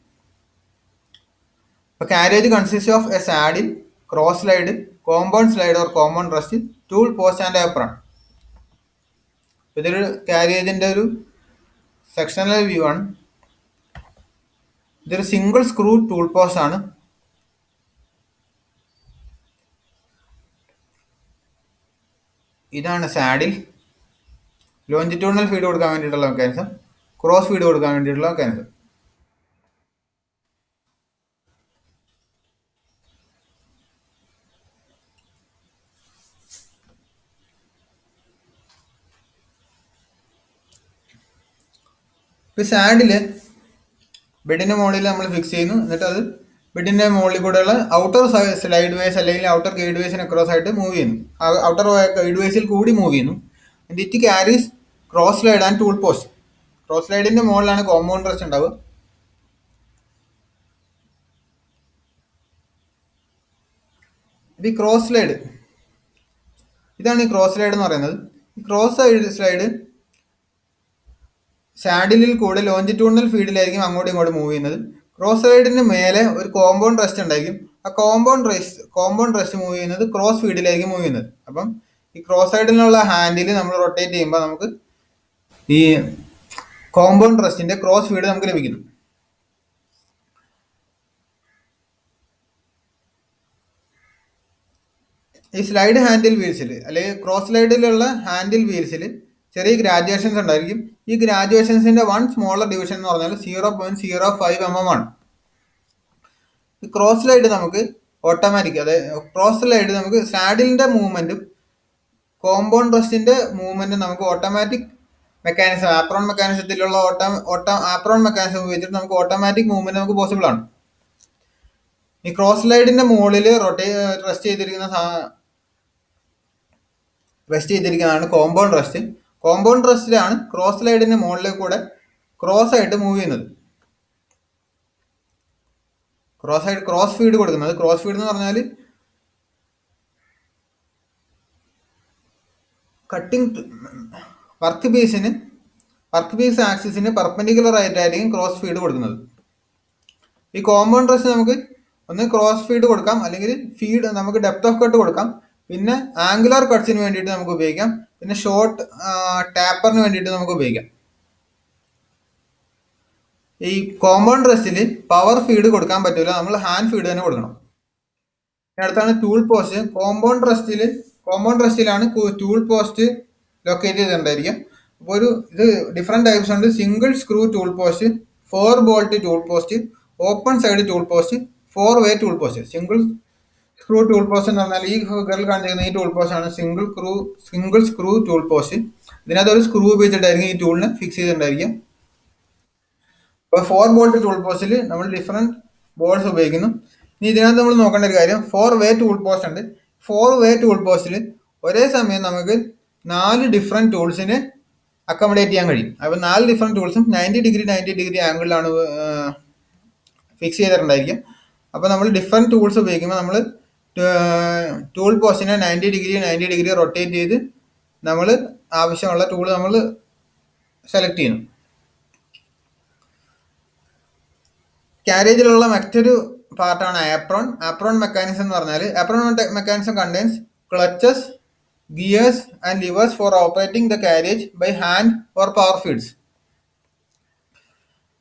അപ്പോൾ carriage consist of A saddle, cross slide, compound slide or compound rest, tool post and apron. ഇതൊരു ക്യാരേജിന്റെ ഒരു സെക്ഷണൽ വ്യൂ ആണ്. ഇതൊരു സിംഗിൾ സ്ക്രൂ ടൂൾ പോസ്റ്റ് ആണ്. ഇതാണ് സാഡിൽ. ലോഞ്ചിറ്റ്യൂഡിനൽ ഫീഡ് കൊടുക്കാൻ വേണ്ടിയിട്ടുള്ള മെക്കാനിസം, ക്രോസ് ഫീഡ് കൊടുക്കാൻ വേണ്ടിയിട്ടുള്ള മെക്കാനിസം. ഇപ്പം സാഡില് ബെഡിന്റെ മുകളിൽ നമ്മൾ ഫിക്സ് ചെയ്യുന്നു. എന്നിട്ട് അത് ബെഡിന്റെ മുകളിൽ കൂടെയുള്ള ഔട്ടർ സ്ലൈഡ് വേസ് അല്ലെങ്കിൽ ഔട്ടർ ഗൈഡ് വേസിന് അക്രോസ് ആയിട്ട് മൂവ് ചെയ്യുന്നു. ഔട്ടർ ഗൈഡ് വേസിൽ കൂടി മൂവ് ചെയ്യുന്നു. It carries cross slide and tool post. Cross സ്ലൈഡിന്റെ മുകളിലാണ് കോമ്പൗണ്ട് റസ്റ്റ് ഉണ്ടാവുക. ഇത് ക്രോസ് സ്ലൈഡ്, ഇതാണ് ഈ ക്രോസ് സ്ലൈഡ് എന്ന് പറയുന്നത്. ഈ ക്രോസ് സ്ലൈഡ് സാഡിലിൽ കൂടെ ലോഞ്ചിറ്റ്യൂഡിനൽ ഫീഡിലായിരിക്കും അങ്ങോട്ടും ഇങ്ങോട്ടും മൂവ് ചെയ്യുന്നത്. ക്രോസ് സ്ലൈഡിന് മേലെ ഒരു കോമ്പൗണ്ട് റെസ്റ്റ് ഉണ്ടായിരിക്കും. ആ കോമ്പൗണ്ട് റെസ്റ്റ് മൂവ് ചെയ്യുന്നത് ക്രോസ് ഫീഡിലായിരിക്കും മൂവ് ചെയ്യുന്നത്. അപ്പം ഈ ക്രോസ് സൈഡിലുള്ള ഹാൻഡിൽ നമ്മൾ റൊട്ടേറ്റ് ചെയ്യുമ്പോൾ നമുക്ക് ഈ കോമ്പൗണ്ട് റെസ്റ്റിന്റെ ക്രോസ് ഫീഡ് നമുക്ക് ലഭിക്കുന്നു. ഈ സ്ലൈഡ് ഹാൻഡിൽ വീൽസിൽ അല്ലെങ്കിൽ ക്രോസ് സ്ലൈഡിലുള്ള ഹാൻഡിൽ വീൽസിൽ ചെറിയ ഗ്രാജുവേഷൻസ് ഉണ്ടായിരിക്കും. ഈ ഗ്രാജുവേഷൻസിന്റെ വൺ സ്മോളർ ഡിവിഷൻ എന്ന് പറഞ്ഞാൽ 0.05 mm ആണ്. ഈ ക്രോസ് സ്ലൈഡ് നമുക്ക് ഓട്ടോമാറ്റിക്, അതായത് ക്രോസ് സ്ലൈഡ് നമുക്ക് സാഡിലിന്റെ മൂവ്മെന്റും കോമ്പൗണ്ട് റെസ്റ്റിന്റെ മൂവ്മെന്റും നമുക്ക് ഓട്ടോമാറ്റിക് മെക്കാനിസം, ആപ്രോൺ മെക്കാനിസത്തിലുള്ള ആപ്രോൺ മെക്കാനിസം ഉപയോഗിച്ചിട്ട് നമുക്ക് ഓട്ടോമാറ്റിക് മൂവ്മെന്റ് നമുക്ക് പോസിബിൾ ആണ്. ഈ ക്രോസ് സ്ലൈഡിന്റെ മുകളിൽ റെസ്റ്റ് ചെയ്തിരിക്കുന്നതാണ് കോമ്പൗണ്ട് റെസ്റ്റ്. കോമ്പൗണ്ട് റെസ്റ്റിലാണ് ക്രോസ് സ്ലൈഡിന്റെ മുകളിലേക്ക് കൂടെ ക്രോസ് ആയിട്ട് മൂവ് ചെയ്യുന്നത്, ക്രോസ് ഫീഡ് കൊടുക്കുന്നത്. ക്രോസ് ഫീഡ് എന്ന് പറഞ്ഞാൽ കട്ടിങ് വർക്ക് പീസ് ആക്സിസിന് പെർപെൻഡിക്കുലർ ആയിട്ടായിരിക്കും ക്രോസ് ഫീഡ് കൊടുക്കുന്നത്. ഈ കോമ്പൗണ്ട് റെസ്റ്റ് നമുക്ക് ഒന്ന് ക്രോസ് ഫീഡ് കൊടുക്കാം, അല്ലെങ്കിൽ ഫീഡ് നമുക്ക് ഡെപ്ത് ഓഫ് കട്ട് കൊടുക്കാം. പിന്നെ ആംഗുലാർ കട്ട്സിന് വേണ്ടിയിട്ട് നമുക്ക് ഉപയോഗിക്കാം. പിന്നെ ഷോർട്ട് ടാപ്പറിന് വേണ്ടിയിട്ട് നമുക്ക് ഉപയോഗിക്കാം. ഈ കോമ്പൗണ്ട് റെസ്റ്റിൽ പവർ ഫീഡ് കൊടുക്കാൻ പറ്റില്ല, നമ്മൾ ഹാൻഡ് ഫീഡ് തന്നെ കൊടുക്കണം. അടുത്താണ് ടൂൾ പോസ്റ്റ്. കോമ്പൗണ്ട് റെസ്റ്റിൽ കോമ്പൗണ്ട് റെസ്റ്റിലാണ് ടൂൾ പോസ്റ്റ് ലൊക്കേറ്റ് ചെയ്തിട്ടുണ്ടായിരിക്കുക. അപ്പോൾ ഇത് ഡിഫറെൻറ്റ് ടൈപ്സ് ഉണ്ട്. Single screw tool post, 4 bolt tool post, open side tool post, 4 way tool post. Single screw tool post എന്ന് പറഞ്ഞാൽ ഈ ഗറിൽ കാണിച്ചിരിക്കുന്ന ഈ ടൂൾ പോസ്റ്റ് ആണ് സിംഗിൾ സ്ക്രൂ ടൂൾ പോസ്റ്റ്. ഇതിനകത്ത് ഒരു സ്ക്രൂ ഉപയോഗിച്ചിട്ടായിരിക്കും ഈ ടൂളിനെ ഫിക്സ് ചെയ്തിട്ടുണ്ടായിരിക്കും. അപ്പോൾ 4 ബോൾട്ട് ടൂൾ പോസ്റ്റിൽ നമ്മൾ ഡിഫറെൻറ്റ് ബോൾട്ട്സ് ഉപയോഗിക്കുന്നു. ഇനി ഇതിനകത്ത് നമ്മൾ നോക്കേണ്ട ഒരു കാര്യം 4 വേ ടൂൾ പോസ്റ്റ് ഉണ്ട്. 4 വേ ടൂൾ പോസ്റ്റിൽ ഒരേ സമയം നമുക്ക് 4 ഡിഫറെൻറ്റ് ടൂൾസിനെ അക്കോമഡേറ്റ് ചെയ്യാൻ കഴിയും. അപ്പോൾ 4 ഡിഫറെൻറ്റ് ടൂൾസും 90 ഡിഗ്രി ആംഗിളിലാണ് ഫിക്സ് ചെയ്തിട്ടുണ്ടായിരിക്കും. അപ്പോൾ നമ്മൾ ഡിഫറെൻറ്റ് ടൂൾസ് ഉപയോഗിക്കുമ്പോൾ നമ്മൾ ടൂൾ പോസ്റ്റിനെ 90 ഡിഗ്രി റൊട്ടേറ്റ് ചെയ്ത് നമ്മൾ ആവശ്യമുള്ള ടൂൾ നമ്മൾ സെലക്ട് ചെയ്യണം. കാരേജിലുള്ള മറ്റൊരു പാർട്ടാണ് ആപ്രോൺ. ആപ്രോൺ മെക്കാനിസം എന്ന് പറഞ്ഞാൽ apron mechanism contains clutches, gears and levers for operating the carriage by hand or power feeds.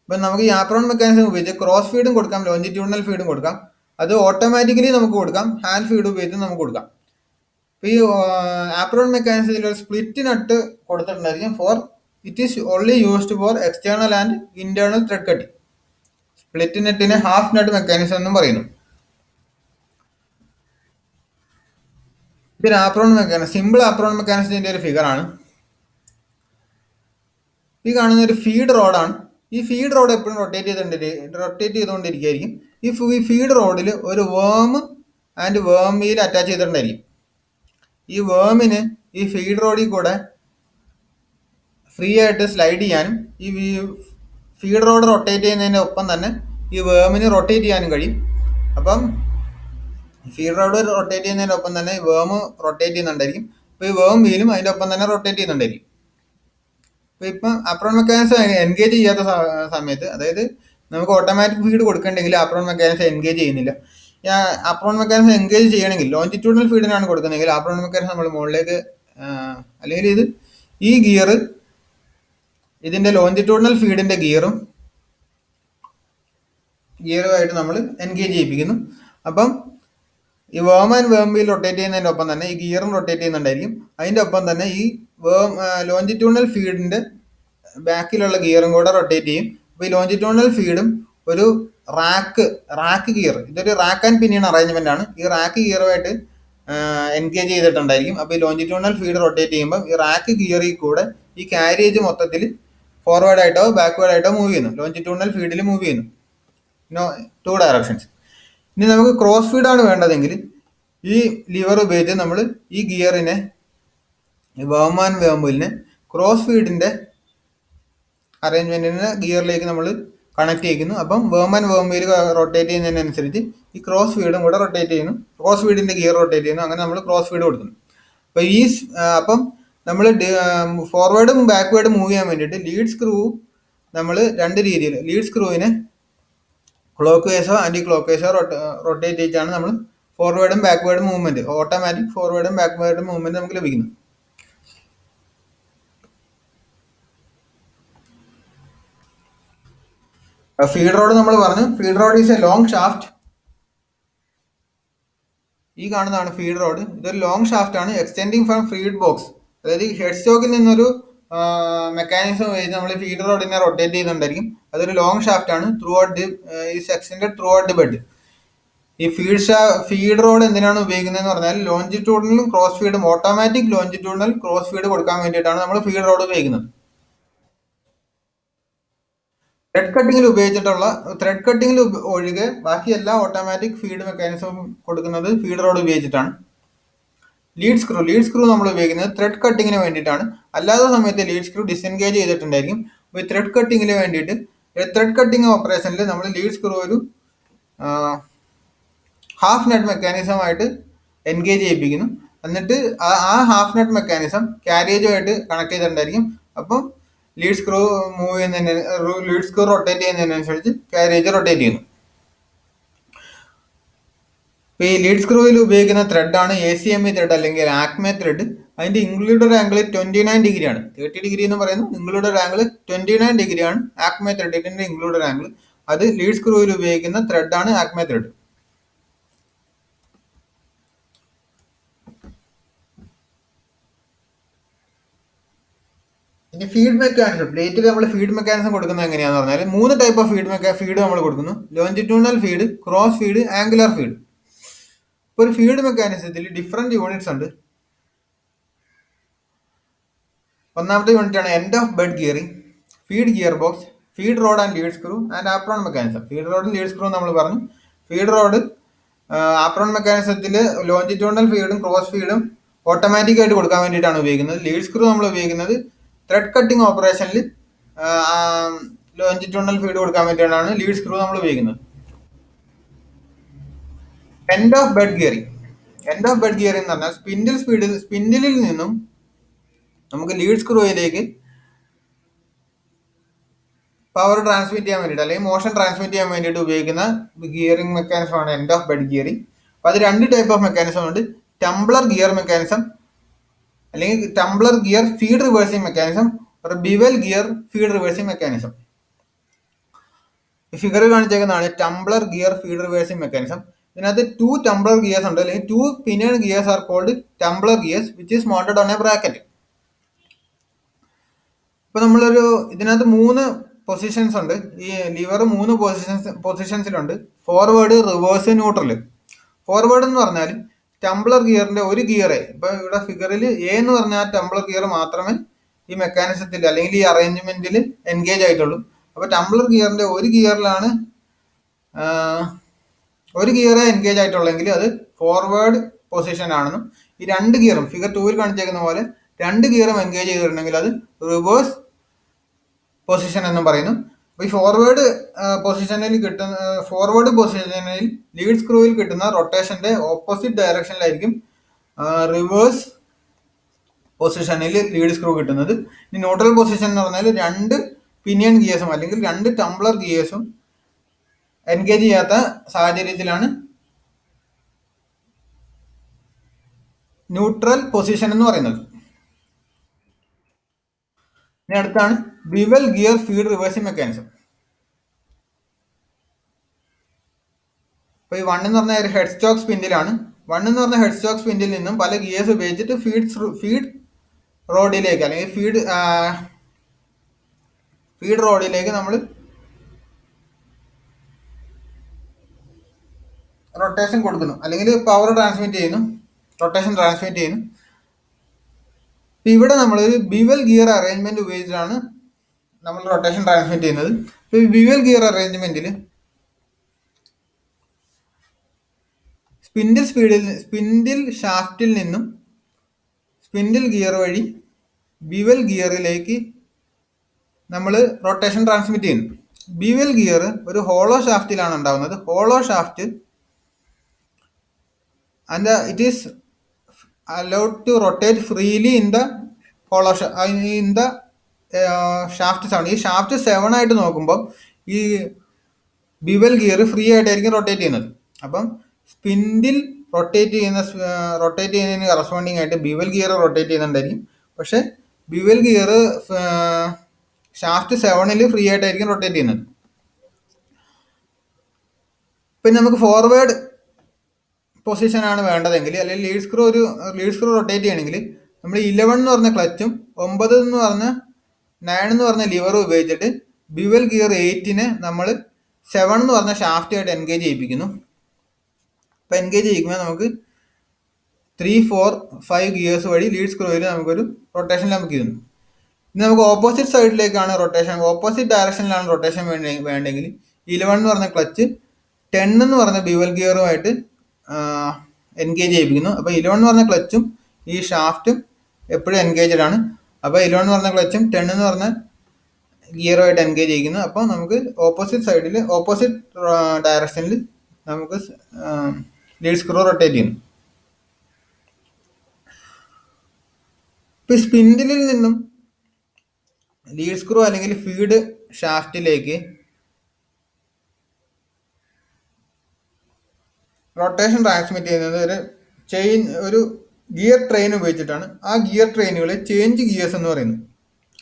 ഇപ്പം നമുക്ക് ഈ ആപ്രോൺ മെക്കാനിസം ഉപയോഗിച്ച് ക്രോസ് ഫീഡും കൊടുക്കാം, ലോഞ്ചിറ്റ്യൂഡിനൽ ഫീഡും കൊടുക്കാം. അത് ഓട്ടോമാറ്റിക്കലി നമുക്ക് കൊടുക്കാം, ഹാൻഡ് ഫീഡ് ഉപയോഗിച്ച് നമുക്ക് കൊടുക്കാം. ഇപ്പോൾ ഈ ആപ്രോൺ മെക്കാനിസത്തിൽ ഒരു സ്പ്ലിറ്റ് നട്ട് കൊടുത്തിട്ടുണ്ടായിരിക്കും. It is only used for external and internal thread cutting. Split നെറ്റിനെ ഹാഫ് നട്ട് മെക്കാനിസം എന്നും പറയുന്നു. ഇതൊരു ആപ്രോൺ മെക്കാനിസം, സിമ്പിൾ ആപ്രോൺ മെക്കാനിസത്തിന്റെ ഒരു ഫിഗർ ആണ്. ഈ കാണുന്ന ഒരു ഫീഡ് റോഡാണ്. ഈ ഫീഡ് റോഡ് എപ്പോഴും റൊട്ടേറ്റ് ചെയ്തുകൊണ്ടിരിക്കുകയായിരിക്കും. ഈ ഫീഡ് റോഡിൽ ഒരു വേം ആൻഡ് വേം വീൽ അറ്റാച്ച് ചെയ്തിട്ടുണ്ടായിരിക്കും. ഈ വേമിന് ഈ ഫീഡ് റോഡിൽ കൂടെ ഫ്രീ ആയിട്ട് സ്ലൈഡ് ചെയ്യാനും ഈ ഫീഡ് റോഡ് റൊട്ടേറ്റ് ചെയ്യുന്നതിൻ്റെ ഒപ്പം തന്നെ ഈ വേമിന് റൊട്ടേറ്റ് ചെയ്യാനും കഴിയും. അപ്പം ഫീഡ് റോഡ് റൊട്ടേറ്റ് ചെയ്യുന്നതിൻ്റെ ഒപ്പം തന്നെ ഈ വേം റൊട്ടേറ്റ് ചെയ്യുന്നുണ്ടായിരിക്കും. അപ്പോൾ ഈ വേം വീലും അതിൻ്റെ ഒപ്പം തന്നെ റൊട്ടേറ്റ് ചെയ്യുന്നുണ്ടായിരിക്കും. അപ്പോൾ ഇപ്പം ആപ്രോൺ മെക്കാനിസം എൻഗേജ് ചെയ്യാത്ത സമയത്ത്, അതായത് നമുക്ക് ഓട്ടോമാറ്റിക് ഫീഡ് കൊടുക്കണമെങ്കിൽ ആപ്രോൺ മെക്കാനിസം എൻഗേജ് ചെയ്യുന്നില്ല. ആപ്രോൺ മെക്കാനിസം എൻഗേജ് ചെയ്യണമെങ്കിൽ ലോഞ്ചിറ്റ്യൂഡിനൽ ഫീഡിനാണ് കൊടുക്കുന്നതെങ്കിൽ ആപ്രോൺ മെക്കാനിസം നമ്മൾ മുകളിലേക്ക് അല്ലെങ്കിൽ ഈ ഇതിൻ്റെ ലോഞ്ചിറ്റ്യൂഡിനൽ ഫീഡിൻ്റെ ഗിയറുമായിട്ട് നമ്മൾ എൻഗേജ് ചെയ്യിപ്പിക്കുന്നു. അപ്പം ഈ വേം ആൻഡ് വേം വീൽ റൊട്ടേറ്റ് ചെയ്യുന്നതിൻ്റെ ഒപ്പം തന്നെ ഈ ഗിയറും റൊട്ടേറ്റ് ചെയ്യുന്നുണ്ടായിരിക്കും. അതിൻ്റെ ഒപ്പം തന്നെ ഈ ലോഞ്ചിറ്റ്യൂഡിനൽ ഫീഡിൻ്റെ ബാക്കിലുള്ള ഗിയറും കൂടെ റൊട്ടേറ്റ് ചെയ്യും. അപ്പോൾ ഈ ലോഞ്ചിറ്റ്യൂഡിനൽ ഫീഡും ഒരു റാക്ക് ഗിയർ, ഇതൊരു റാക്ക് ആൻഡ് പിനിയൻ അറേഞ്ച്മെന്റ് ആണ്. ഈ റാക്ക് ഗിയറുമായിട്ട് എൻഗേജ് ചെയ്തിട്ടുണ്ടായിരിക്കും. അപ്പോൾ ഈ ലോഞ്ചിറ്റ്യൂഡിനൽ ഫീഡ് റൊട്ടേറ്റ് ചെയ്യുമ്പോൾ ഈ റാക്ക് ഗിയറിൽ കൂടെ ഈ കാരേജ് മൊത്തത്തിൽ ഫോർവേഡ് ആയിട്ടോ ബാക്ക്വേഡ് ആയിട്ടോ മൂവ് ചെയ്യുന്നു. ലോഞ്ചിറ്റ്യൂഡിനൽ ഫീഡിൽ മൂവ് ചെയ്യുന്നു, 2 ഡയറക്ഷൻസ്. ഇനി നമുക്ക് ക്രോസ് ഫീഡാണ് വേണ്ടതെങ്കിൽ ഈ ലിവർ ഉപയോഗിച്ച് നമ്മൾ ഈ ഗിയറിനെ, ഈ വേം ആൻഡ് വേം വീലിനെ ക്രോസ് ഫീഡിൻ്റെ അറേഞ്ച്മെന്റിന് ഗിയറിലേക്ക് നമ്മൾ കണക്ട് ചെയ്യിക്കുന്നു. അപ്പം വേം ആൻഡ് വേം വീൽ റൊട്ടേറ്റ് ചെയ്യുന്നതിനനുസരിച്ച് ഈ ക്രോസ് ഫീഡും കൂടെ റൊട്ടേറ്റ് ചെയ്യുന്നു. ക്രോസ് ഫീഡിൻ്റെ ഗിയർ റൊട്ടേറ്റ് ചെയ്യുന്നു. അങ്ങനെ നമ്മൾ ക്രോസ് ഫീഡ് കൊടുക്കുന്നു. അപ്പോൾ അപ്പം നമ്മൾ ഫോർവേഡും ബാക്ക്വേഡും മൂവ് ചെയ്യാൻ വേണ്ടിയിട്ട് ലീഡ് സ്ക്രൂ നമ്മൾ 2 രീതിയിൽ, ലീഡ് സ്ക്രൂവിനെ ക്ലോക്ക് വൈസോ ആൻറ്റി ക്ലോക്ക് വൈസോ റൊട്ടേറ്റ് ചെയ്തിട്ടാണ് നമ്മൾ ഫോർവേഡും ബാക്ക്വേഡും മൂവ്മെന്റ്, ഓട്ടോമാറ്റിക് ഫോർവേഡും ബാക്ക്വേഡും മൂവ്മെന്റ് നമുക്ക് ലഭിക്കുന്നത്. ഫീഡ് റോഡ് നമ്മൾ പറഞ്ഞു. Feed rod is a long shaft. ഈ കാണുന്നതാണ് ഫീഡ് റോഡ്. ഇതൊരു ലോങ് ഷാഫ്റ്റ് ആണ്, എക്സ്റ്റെൻഡിങ് ഫ്രം ഫീഡ് ബോക്സ്. അതായത് ഹെഡ് സ്റ്റോക്കിൽ നിന്നൊരു മെക്കാനിസം ഉപയോഗിച്ച് നമ്മൾ ഫീഡ് റോഡിനെ റൊട്ടേറ്റ് ചെയ്യുന്നുണ്ടായിരിക്കും. അതൊരു ലോങ് ഷാഫ്റ്റ് ആണ്. Is extended throughout the bed. ഈ ഫീഡ് റോഡ് എന്തിനാണ് ഉപയോഗിക്കുന്നതെന്ന് പറഞ്ഞാൽ ലോഞ്ചിറ്റ്യൂഡിനലും ക്രോസ് ഫീഡും, ഓട്ടോമാറ്റിക് ലോഞ്ചിറ്റ്യൂഡിനൽ ക്രോസ് ഫീഡ് കൊടുക്കാൻ വേണ്ടിയിട്ടാണ് നമ്മൾ ഫീഡ് റോഡ് ഉപയോഗിക്കുന്നത്. ത്രെഡ് കട്ടിങ്ങിൽ ഒഴികെ ബാക്കി എല്ലാ ഓട്ടോമാറ്റിക് ഫീഡ് മെക്കാനിസവും കൊടുക്കുന്നത് ഫീഡ് റോഡ് ഉപയോഗിച്ചിട്ടാണ്. ലീഡ് സ്ക്രൂ നമ്മൾ ഉപയോഗിക്കുന്നത് ത്രെഡ് കട്ടിങ്ങിന് വേണ്ടിയിട്ടാണ്. അല്ലാത്ത സമയത്ത് ലീഡ് സ്ക്രൂ ഡിസെൻഗേജ് ചെയ്തിട്ടുണ്ടായിരിക്കും. അപ്പോൾ ഈ ത്രെഡ് കട്ടിങ്ങിന് വേണ്ടിയിട്ട് ത്രെഡ് കട്ടിങ് ഓപ്പറേഷനിൽ നമ്മൾ ലീഡ് സ്ക്രൂ ഒരു ഹാഫ് നെറ്റ് മെക്കാനിസമായിട്ട് എൻഗേജ് ചെയ്യിപ്പിക്കുന്നു. എന്നിട്ട് ആ ഹാഫ് നെറ്റ് മെക്കാനിസം കാരേജുമായിട്ട് കണക്ട് ചെയ്തിട്ടുണ്ടായിരിക്കും. അപ്പം ലീഡ് സ്ക്രൂ റൊട്ടേറ്റ് ചെയ്യുന്നതിനനുസരിച്ച് കാരേജ് റൊട്ടേറ്റ് ചെയ്യുന്നു. ഇപ്പോൾ ഈ ലീഡ് സ്ക്രൂവിൽ ഉപയോഗിക്കുന്ന ത്രെഡാണ് ACME ത്രെഡ് അല്ലെങ്കിൽ ആക്മെ ത്രെഡ്. അതിൻ്റെ ഇൻക്ലൂഡഡ് ആംഗിൾ 29 ഡിഗ്രിയാണ്. 30 ഡിഗ്രി എന്ന് പറയുന്നു, ഇൻക്ലൂഡഡ് ആംഗിൾ 29 ഡിഗ്രിയാണ് ആക്മെ ത്രെഡിൻ്റെ ഇൻക്ലൂഡഡ് ആംഗിൾ. അത് ലീഡ് സ്ക്രൂവിൽ ഉപയോഗിക്കുന്ന ത്രെഡാണ് ആക്മെ ത്രെഡ്. ഇനി ഫീഡ് മെക്കാനിസം, പ്ലേറ്റിൽ നമ്മൾ ഫീഡ് മെക്കാനിസം കൊടുക്കുന്നത് എങ്ങനെയാന്ന് പറഞ്ഞാൽ 3 ടൈപ്പ് ഓഫ് ഫീഡ് നമ്മൾ കൊടുക്കുന്നു. Longitudinal feed, cross feed, angular feed. ഇപ്പോൾ ഒരു ഫീഡ് മെക്കാനിസത്തിൽ ഡിഫറെന്റ് യൂണിറ്റ്സ് ഉണ്ട്. ഒന്നാമത്തെ യൂണിറ്റ് ആണ് end of bed gearing, feed gear box, feed rod and lead screw and apron mechanism. Feed റോഡും ലീഡ് സ്ക്രൂ നമ്മൾ പറഞ്ഞു. ഫീഡ് റോഡ് ആപ്രോൺ മെക്കാനിസത്തിൽ ലോഞ്ചിറ്റ്യൂണൽ ഫീഡും ക്രോസ് ഫീഡും ഓട്ടോമാറ്റിക് ആയിട്ട് കൊടുക്കാൻ വേണ്ടിയിട്ടാണ് ഉപയോഗിക്കുന്നത്. ലീഡ് സ്ക്രൂ നമ്മൾ ഉപയോഗിക്കുന്നത് ത്രെഡ് കട്ടിംഗ് ഓപ്പറേഷനിൽ ലോഞ്ചിറ്റ്യൂണൽ ഫീഡ് കൊടുക്കാൻ വേണ്ടിയിട്ടാണ് ലീഡ് സ്ക്രൂ നമ്മൾ ഉപയോഗിക്കുന്നത്. End of bed gearing. End of bed gearing എന്ന് പറഞ്ഞാൽ സ്പിൻഡിലിൽ നിന്നും നമുക്ക് ലീഡ് സ്ക്രൂയിലേക്ക് പവർ ട്രാൻസ്മിറ്റ് ചെയ്യാൻ വേണ്ടിയിട്ട് അല്ലെങ്കിൽ മോഷൻ ട്രാൻസ്മിറ്റ് ചെയ്യാൻ വേണ്ടിയിട്ട് ഉപയോഗിക്കുന്ന ഗിയറിംഗ് മെക്കാനിസമാണ് എൻഡ് ഓഫ് ബെഡ് ഗിയറിംഗ്. അപ്പോൾ അത് 2 ടൈപ്പ് ഓഫ് മെക്കാനിസം ഉണ്ട്. ടംബ്ലർ ഗിയർ മെക്കാനിസം അല്ലെങ്കിൽ tumbler gear feed reversing mechanism, ഒരു bevel gear feed reversing mechanism. ഈ ഫിഗർ കാണിച്ചേക്കുന്നതാണ് tumbler gear feed reversing mechanism. ഇതിനകത്ത് 2 ടംബ്ലർ ഗിയേഴ്സ് ഉണ്ട്, അല്ലെങ്കിൽ 2 pinion gears are called tumbler gears which is mounted on a bracket. ഇപ്പൊ ഇതിനകത്ത് 3 പൊസിഷൻസ് ഉണ്ട്. ഈ ലിവർ 3 പൊസിഷൻസിലുണ്ട്: ഫോർവേഡ്, റിവേഴ്സ്, ന്യൂട്രൽ. ഫോർവേഡ് എന്ന് പറഞ്ഞാൽ ടംബ്ലർ ഗിയറിന്റെ ഒരു ഗിയറെ, ഇപ്പൊ ഇവിടെ ഫിഗറിൽ എ എന്ന് പറഞ്ഞാൽ ടംബ്ലർ ഗിയർ മാത്രമേ ഈ മെക്കാനിസത്തിൽ അല്ലെങ്കിൽ ഈ അറേഞ്ച്മെന്റിൽ എൻഗേജ് ആയിട്ടുള്ളൂ. അപ്പൊ ടംബ്ലർ ഗിയറിന്റെ ഒരു ഗിയറെ എൻഗേജ് ആയിട്ടുള്ളെങ്കിൽ അത് ഫോർവേഡ് പൊസിഷൻ ആണെന്നും, ഈ 2 ഗിയറും ഫിഗർ 2-ൽ കാണിച്ചേക്കുന്ന പോലെ 2 ഗിയറും എൻഗേജ് ചെയ്തിട്ടുണ്ടെങ്കിൽ അത് റിവേഴ്സ് പൊസിഷൻ എന്നും പറയുന്നു. അപ്പോൾ ഈ ഫോർവേഡ് പൊസിഷനിൽ ലീഡ് സ്ക്രൂവിൽ കിട്ടുന്ന റൊട്ടേഷന്റെ ഓപ്പോസിറ്റ് ഡയറക്ഷനിലായിരിക്കും റിവേഴ്സ് പൊസിഷനിൽ ലീഡ് സ്ക്രൂ കിട്ടുന്നത്. ഈ ന്യൂട്രൽ പൊസിഷൻ എന്ന് പറഞ്ഞാൽ 2 പിനിയൺ ഗിയേഴ്സും അല്ലെങ്കിൽ 2 ടംബ്ലർ ഗിയേഴ്സും എൻഗേജ് ചെയ്യാത്ത സാഹചര്യത്തിലാണ് ന്യൂട്രൽ പൊസിഷൻ എന്ന് പറയുന്നത്. ഇനി അടുത്താണ് bevel gear feed reversing mechanism. അപ്പോൾ ഈ 1 എന്ന് പറഞ്ഞ ഒരു ഹെഡ് സ്റ്റോക്ക് സ്പിൻഡിലാണ്. 1 എന്ന് പറഞ്ഞ ഹെഡ് സ്റ്റോക്ക് സ്പിൻഡിൽ നിന്നും പല ഗിയേഴ്സ് ഉപയോഗിച്ചിട്ട് ഫീഡ് റോഡിലേക്ക് അല്ലെങ്കിൽ ഫീഡ് റോഡിലേക്ക് നമ്മൾ റൊട്ടേഷൻ കൊടുക്കുന്നു, അല്ലെങ്കിൽ പവർ ട്രാൻസ്മിറ്റ് ചെയ്യുന്നു, റൊട്ടേഷൻ ട്രാൻസ്മിറ്റ് ചെയ്യുന്നു. ഇവിടെ നമ്മളൊരു ബിവൽ ഗിയർ അറേഞ്ച്മെന്റ് ഉപയോഗിച്ചാണ് നമ്മൾ റൊട്ടേഷൻ ട്രാൻസ്മിറ്റ് ചെയ്യുന്നത്. ഈ ബിവൽ ഗിയർ അറേഞ്ച്മെന്റിൽ സ്പിൻഡിൽ ഷാഫ്റ്റിൽ നിന്നും സ്പിൻഡിൽ ഗിയർ വഴി ബിവൽ ഗിയറിലേക്ക് നമ്മൾ റൊട്ടേഷൻ ട്രാൻസ്മിറ്റ് ചെയ്യുന്നു. ബിവൽ ഗിയർ ഒരു ഹോളോ ഷാഫ്റ്റിലാണ് ഉണ്ടാകുന്നത്. Hollow shaft and it is allowed to rotate freely in the shaft 7. ഈ ഷാഫ്റ്റ് 7 ആയിട്ട് നോക്കുമ്പോൾ ഈ ബിവൽ ഗിയർ ഫ്രീ ആയിട്ടായിരിക്കും റൊട്ടേറ്റ് ചെയ്യുന്നത്. അപ്പം സ്പിൻഡിൽ റൊട്ടേറ്റ് ചെയ്യുന്നതിന് കറസ്പോണ്ടിങ് ആയിട്ട് ബിവൽ ഗിയർ റൊട്ടേറ്റ് ചെയ്യുന്നുണ്ടായിരിക്കും. പക്ഷെ ബിവൽ ഗിയർ ഷാഫ്റ്റ് 7 ഫ്രീ ആയിട്ടായിരിക്കും റൊട്ടേറ്റ് ചെയ്യുന്നത്. പിന്നെ നമുക്ക് ഫോർവേഡ് പൊസിഷനാണ് വേണ്ടതെങ്കിൽ, അല്ലെങ്കിൽ ലീഡ് സ്ക്രൂ റൊട്ടേറ്റ് ചെയ്യണമെങ്കിൽ നമ്മൾ 11 എന്ന് പറഞ്ഞ ക്ലച്ചും 9 എന്ന് പറഞ്ഞ 9 എന്ന് പറഞ്ഞ ലിവറും ഉപയോഗിച്ചിട്ട് ബിവൽ ഗിയർ 8-നെ നമ്മൾ 7 എന്ന് പറഞ്ഞ ഷാഫ്റ്റുമായിട്ട് എൻഗേജ് ചെയ്യിപ്പിക്കുന്നു. അപ്പോൾ എൻഗേജ് ചെയ്യിക്കുമ്പോൾ നമുക്ക് 3, 4, 5 ഗിയേഴ്സ് വഴി ലീഡ് സ്ക്രൂവിൽ നമുക്കൊരു റൊട്ടേഷൻ നമുക്ക് ഇരുന്നു. ഇനി നമുക്ക് ഓപ്പോസിറ്റ് സൈഡിലേക്കാണ് റൊട്ടേഷൻ, ഓപ്പോസിറ്റ് ഡയറക്ഷനിലാണ് റൊട്ടേഷൻ വേണ്ടെങ്കിൽ 11 എന്ന് പറഞ്ഞ ക്ലച്ച് 10 എന്ന് പറഞ്ഞ ബിവൽ ഗിയറുമായിട്ട് എൻഗേജ് ചെയ്യിപ്പിക്കുന്നു. അപ്പോൾ 11 എന്ന് പറഞ്ഞ ക്ലച്ചും ഈ ഷാഫ്റ്റും എപ്പോഴും എൻഗേജഡ് ആണ്. അപ്പോൾ 11 എന്ന് പറഞ്ഞ ക്ലച്ചും 10 എന്ന് പറഞ്ഞ ഗിയറുമായിട്ട് എൻഗേജ് ചെയ്യിക്കുന്നു. അപ്പോൾ നമുക്ക് ഓപ്പോസിറ്റ് ഡയറക്ഷനിൽ നമുക്ക് ലീഡ് സ്ക്രൂ റൊട്ടേറ്റ് ചെയ്യുന്നു. ഇപ്പോൾ സ്പിൻഡിലിൽ നിന്നും ലീഡ് സ്ക്രൂ അല്ലെങ്കിൽ ഫീഡ് ഷാഫ്റ്റിലേക്ക് റൊട്ടേഷൻ ട്രാൻസ്മിറ്റ് ചെയ്യുന്നത് ഒരു ഗിയർ ട്രെയിൻ ഉപയോഗിച്ചിട്ടാണ്. ആ ഗിയർ ട്രെയിനുകളെ ചേഞ്ച് ഗിയേഴ്സ് എന്ന് പറയുന്നു.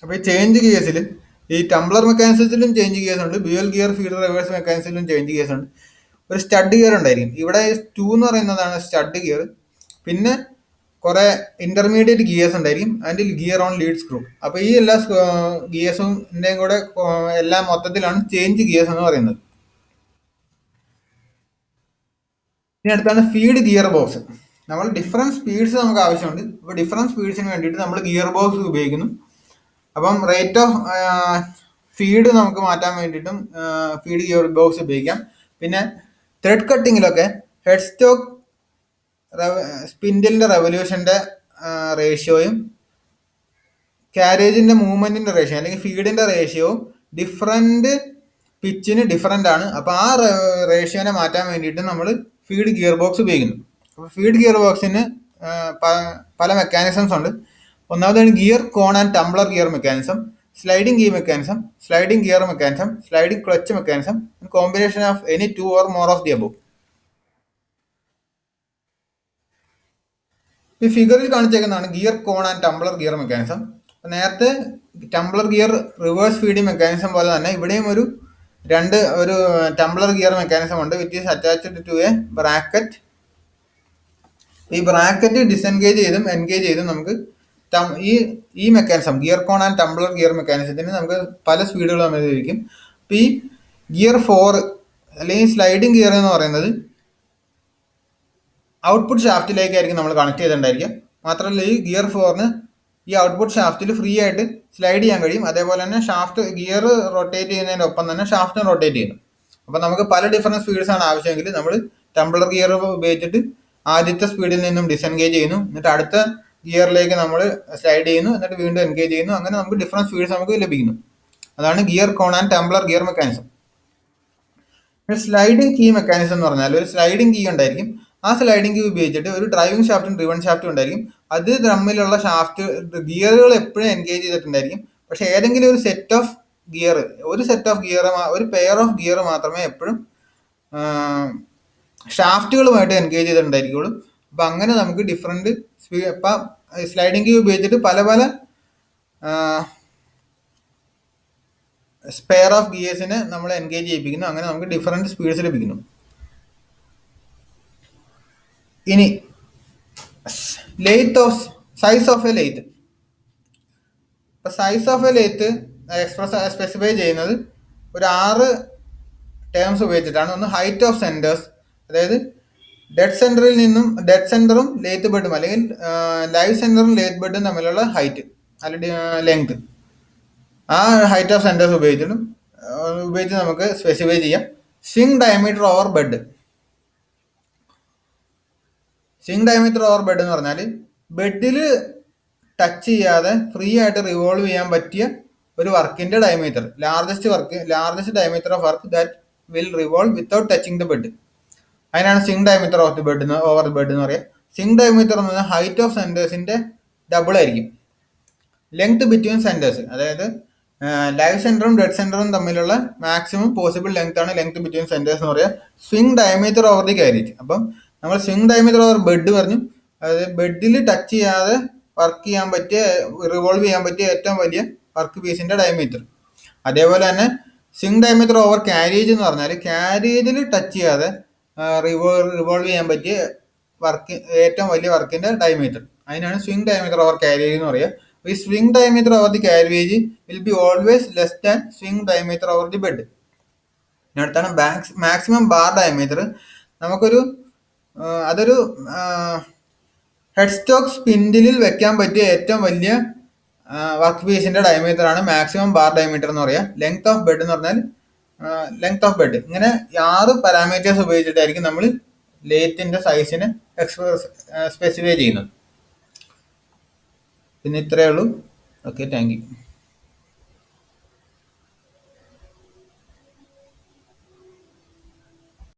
അപ്പോൾ ഈ ചേഞ്ച് ഗിയേഴ്സിൽ ഈ ടംബ്ലർ മെക്കാനിസത്തിലും ചേഞ്ച് ഗിയേഴ്സ് ഉണ്ട്, ബിവൽ ഗിയർ ഫീഡ് റിവേഴ്സ് മെക്കാനിസത്തിലും ചേഞ്ച് ഗിയേഴ്സ് ഉണ്ട്. ഒരു സ്റ്റഡ് ഗിയർ ഉണ്ടായിരിക്കും. ഇവിടെ 2 എന്ന് പറയുന്നതാണ് സ്റ്റഡ് ഗിയർ. പിന്നെ കുറെ ഇന്റർമീഡിയറ്റ് ഗിയേഴ്സ് ഉണ്ടായിരിക്കും അതിൻ്റെ ഗിയർ ഓൺ ലീഡ് സ്ക്രൂ. അപ്പോൾ ഈ എല്ലാ ഗിയേഴ്സിൻ്റെയും കൂടെ എല്ലാം മൊത്തത്തിലാണ് ചേഞ്ച് ഗിയേഴ്സ് എന്ന് പറയുന്നത്. ഇനി അടുത്താണ് ഫീഡ് ഗിയർ ബോക്സ്. നമ്മൾ ഡിഫറെൻറ്റ് സ്പീഡ്സ് നമുക്ക് ആവശ്യമുണ്ട്. അപ്പോൾ ഡിഫറെൻറ്റ് സ്പീഡ്സിന് വേണ്ടിയിട്ട് നമ്മൾ ഗിയർ ബോക്സ് ഉപയോഗിക്കുന്നു. അപ്പം റേറ്റ് ഓഫ് ഫീഡ് നമുക്ക് മാറ്റാൻ വേണ്ടിയിട്ടും ഫീഡ് ഗിയർ ബോക്സ് ഉപയോഗിക്കാം. പിന്നെ ത്രെഡ് കട്ടിങ്ങിലൊക്കെ ഹെഡ് സ്റ്റോക്ക് സ്പിൻഡിലിൻ്റെ റെവല്യൂഷൻ്റെ റേഷ്യോയും ക്യാരേജിൻ്റെ മൂവ്മെൻറ്റിൻ്റെ റേഷ്യോ അല്ലെങ്കിൽ ഫീഡിൻ്റെ റേഷ്യോവും ഡിഫറെൻറ്റ് പിച്ചിന് ഡിഫറെൻ്റ് ആണ്. അപ്പോൾ ആ റേഷ്യോനെ മാറ്റാൻ വേണ്ടിയിട്ട് നമ്മൾ ഫീഡ് ഗിയർ ബോക്സ് ഉപയോഗിക്കുന്നു. അപ്പോൾ ഫീഡ് ഗിയർ ബോക്സിന് പല മെക്കാനിസംസ് ഉണ്ട്. ഒന്നാമതാണ് gear cone and tumbler gear mechanism, sliding gear mechanism, sliding gear mechanism, sliding clutch mechanism, combination of any two or more of the above. ഈ ഫിഗറിൽ കാണിച്ചേക്കുന്നതാണ് gear cone and tumbler gear mechanism. നേരത്തെ tumbler gear reverse feeding mechanism പോലെ തന്നെ ഇവിടെയും ഒരു ടംബ്ലർ ഗിയർ മെക്കാനിസം ഉണ്ട് which is attached to a bracket. ഈ ബ്രാക്കറ്റ് ഡിസെൻഗേജ് ചെയ്തും എൻഗേജ് ചെയ്തും നമുക്ക് ഈ mechanism gear cone and tumbler gear മെക്കാനിസത്തിന് നമുക്ക് പല സ്പീഡുകൾ നമ്മൾ ഉപയോഗിക്കും. അപ്പോൾ ഈ ഗിയർ 4 അല്ലെങ്കിൽ സ്ലൈഡിംഗ് ഗിയർ എന്ന് പറയുന്നത് ഔട്ട്പുട്ട് ഷാഫ്റ്റിലേക്കായിരിക്കും നമ്മൾ കണക്ട് ചെയ്തിട്ടുണ്ടായിരിക്കുക. മാത്രമല്ല ഈ ഗിയർ 4ന് ഈ ഔട്ട്പുട്ട് ഷാഫ്റ്റിൽ ഫ്രീ ആയിട്ട് സ്ലൈഡ് ചെയ്യാൻ കഴിയും. അതേപോലെ തന്നെ ഷാഫ്റ്റ് ഗിയർ റൊട്ടേറ്റ് ചെയ്യുന്നതിനൊപ്പം തന്നെ ഷാഫ്റ്റും റൊട്ടേറ്റ് ചെയ്യുന്നു. അപ്പോൾ നമുക്ക് പല ഡിഫറെൻറ്റ് സ്പീഡ്സ് ആണ് ആവശ്യമെങ്കിൽ നമ്മൾ ടംബ്ലർ ഗിയർ ഉപയോഗിച്ചിട്ട് ആദ്യത്തെ സ്പീഡിൽ നിന്നും ഡിസെൻഗേജ് ചെയ്യുന്നു, എന്നിട്ട് അടുത്ത ഗിയറിലേക്ക് നമ്മൾ സ്ലൈഡ് ചെയ്യുന്നു, എന്നിട്ട് വീണ്ടും എൻഗേജ് ചെയ്യുന്നു. അങ്ങനെ നമുക്ക് ഡിഫറെൻറ്റ് സ്പീഡ്സ് നമുക്ക് ലഭിക്കുന്നു. അതാണ് gear cone and tumbler gear mechanism. Sliding key mechanism എന്ന് പറഞ്ഞാൽ ഒരു സ്ലൈഡിംഗ് കീ ഉണ്ടായിരിക്കും. ആ സ്ലൈഡിംഗ് കീ ഉപയോഗിച്ചിട്ട് ഒരു ഡ്രൈവിംഗ് ഷാഫ്റ്റും ഡ്രിവൺ ഷാഫ്റ്റും ഉണ്ടായിരിക്കും. അത് തമ്മിലുള്ള ഗിയറുകൾ എപ്പോഴും എൻഗേജ് ചെയ്തിട്ടുണ്ടായിരിക്കും. പക്ഷെ ഏതെങ്കിലും ഒരു സെറ്റ് ഓഫ് ഗിയർ ഒരു പെയർ ഓഫ് ഗിയർ മാത്രമേ എപ്പോഴും ഷാഫ്റ്റുകളുമായിട്ട് എൻഗേജ് ചെയ്തിട്ടുണ്ടായിരിക്കുള്ളൂ. അപ്പം അങ്ങനെ നമുക്ക് ഡിഫറെൻറ്റ് ഇപ്പം സ്ലൈഡിംഗ് കീ ഉപയോഗിച്ചിട്ട് പല സ്പെയർ ഓഫ് ഗിയേഴ്സിനെ നമ്മൾ എൻഗേജ് ചെയ്യിപ്പിക്കുന്നു. അങ്ങനെ നമുക്ക് ഡിഫറെൻറ്റ് സ്പീഡ്സ് ലഭിക്കുന്നു. ഇനി സൈസ് ഓഫ് എ ലെയ്ത്ത്. ഇപ്പം size of A lathe specify ചെയ്യുന്നത് ഒരു 6 ടേംസ് ഉപയോഗിച്ചിട്ടാണ്. ഒന്ന് ഹൈറ്റ് ഓഫ് സെൻറ്റേഴ്സ്, അതായത് ഡെഡ് സെൻറ്ററും ലെയ്ത്ത് ബെഡും അല്ലെങ്കിൽ ലൈവ് സെൻറ്ററും ലെയ്ത്ത് ബെഡും തമ്മിലുള്ള ഹൈറ്റ് അല്ലെങ്കിൽ ലെങ്ത്. ആ ഹൈറ്റ് ഓഫ് സെൻറ്റേഴ്സ് ഉപയോഗിച്ച് നമുക്ക് സ്പെസിഫൈ ചെയ്യാം. Swing diameter over bed. Swing diameter over bed എന്ന് പറഞ്ഞാൽ ബെഡിൽ ടച്ച് ചെയ്യാതെ ഫ്രീ ആയിട്ട് റിവോൾവ് ചെയ്യാൻ പറ്റിയ ഒരു വർക്കിന്റെ diameter, largest diameter of work that will revolve without touching the bed. അതിനാണ് swing diameter of the bed over the bed എന്ന് പറയുക. സ്വിംഗ് ഡയമീറ്റർ എന്ന് പറഞ്ഞാൽ ഹൈറ്റ് ഓഫ് സെന്റേഴ്സിന്റെ ഡബിൾ ആയിരിക്കും. ലെങ്ത് ബിറ്റ്വീൻ സെന്റേഴ്സ്, അതായത് ലൈവ് സെന്ററും ഡെഡ് സെന്ററും തമ്മിലുള്ള മാക്സിമം പോസിബിൾ ലെങ്ത് ആണ് ലെങ്ത് ബിറ്റ്വീൻ സെന്റേഴ്സ് എന്ന് പറയുക. Swing diameter over the carriage. അപ്പം നമ്മൾ സ്വിംഗ് ഡയമീറ്റർ ഓവർ ബെഡ് പറഞ്ഞു, അതായത് ബെഡിൽ ടച്ച് ചെയ്യാതെ വർക്ക് ചെയ്യാൻ പറ്റിയ റിവോൾവ് ചെയ്യാൻ പറ്റിയ ഏറ്റവും വലിയ വർക്ക് പീസിന്റെ ഡയമീറ്റർ. അതേപോലെ തന്നെ സ്വിംഗ് ഡയമീറ്റർ ഓവർ കാരേജ് എന്ന് പറഞ്ഞാൽ കാരേജിൽ ടച്ച് ചെയ്യാതെ റിവോൾവ് ചെയ്യാൻ പറ്റിയ ഏറ്റവും വലിയ വർക്കിന്റെ ഡയമീറ്റർ. അതിനാണ് സ്വിംഗ് ഡയമീറ്റർ ഓവർ കാരേജ് എന്ന് പറയുക. ഈ swing diameter over the carriage will be always less than swing diameter over the bed. അടുത്താണ് മാക്സിമം ബാർ ഡയമീറ്റർ. അതൊരു ഹെഡ് സ്റ്റോക്ക് സ്പിൻഡിലിൽ വെക്കാൻ പറ്റിയ ഏറ്റവും വലിയ വർക്ക് പീസിന്റെ ഡയമീറ്റർ ആണ് മാക്സിമം ബാർ ഡയമീറ്റർ എന്ന് പറയുക. ലെങ്ത് ഓഫ് ബെഡ് എന്ന് പറഞ്ഞാൽ ലെങ്ത് ഓഫ് ബെഡ്. ഇങ്ങനെ 6 പാരാമീറ്റേഴ്സ് ഉപയോഗിച്ചിട്ടായിരിക്കും നമ്മൾ ലേത്തിന്റെ സൈസിനെ സ്പെസിഫൈ ചെയ്യുന്നത്. പിന്നെ ഇത്രയേ ഉള്ളൂ. Okay, thank you.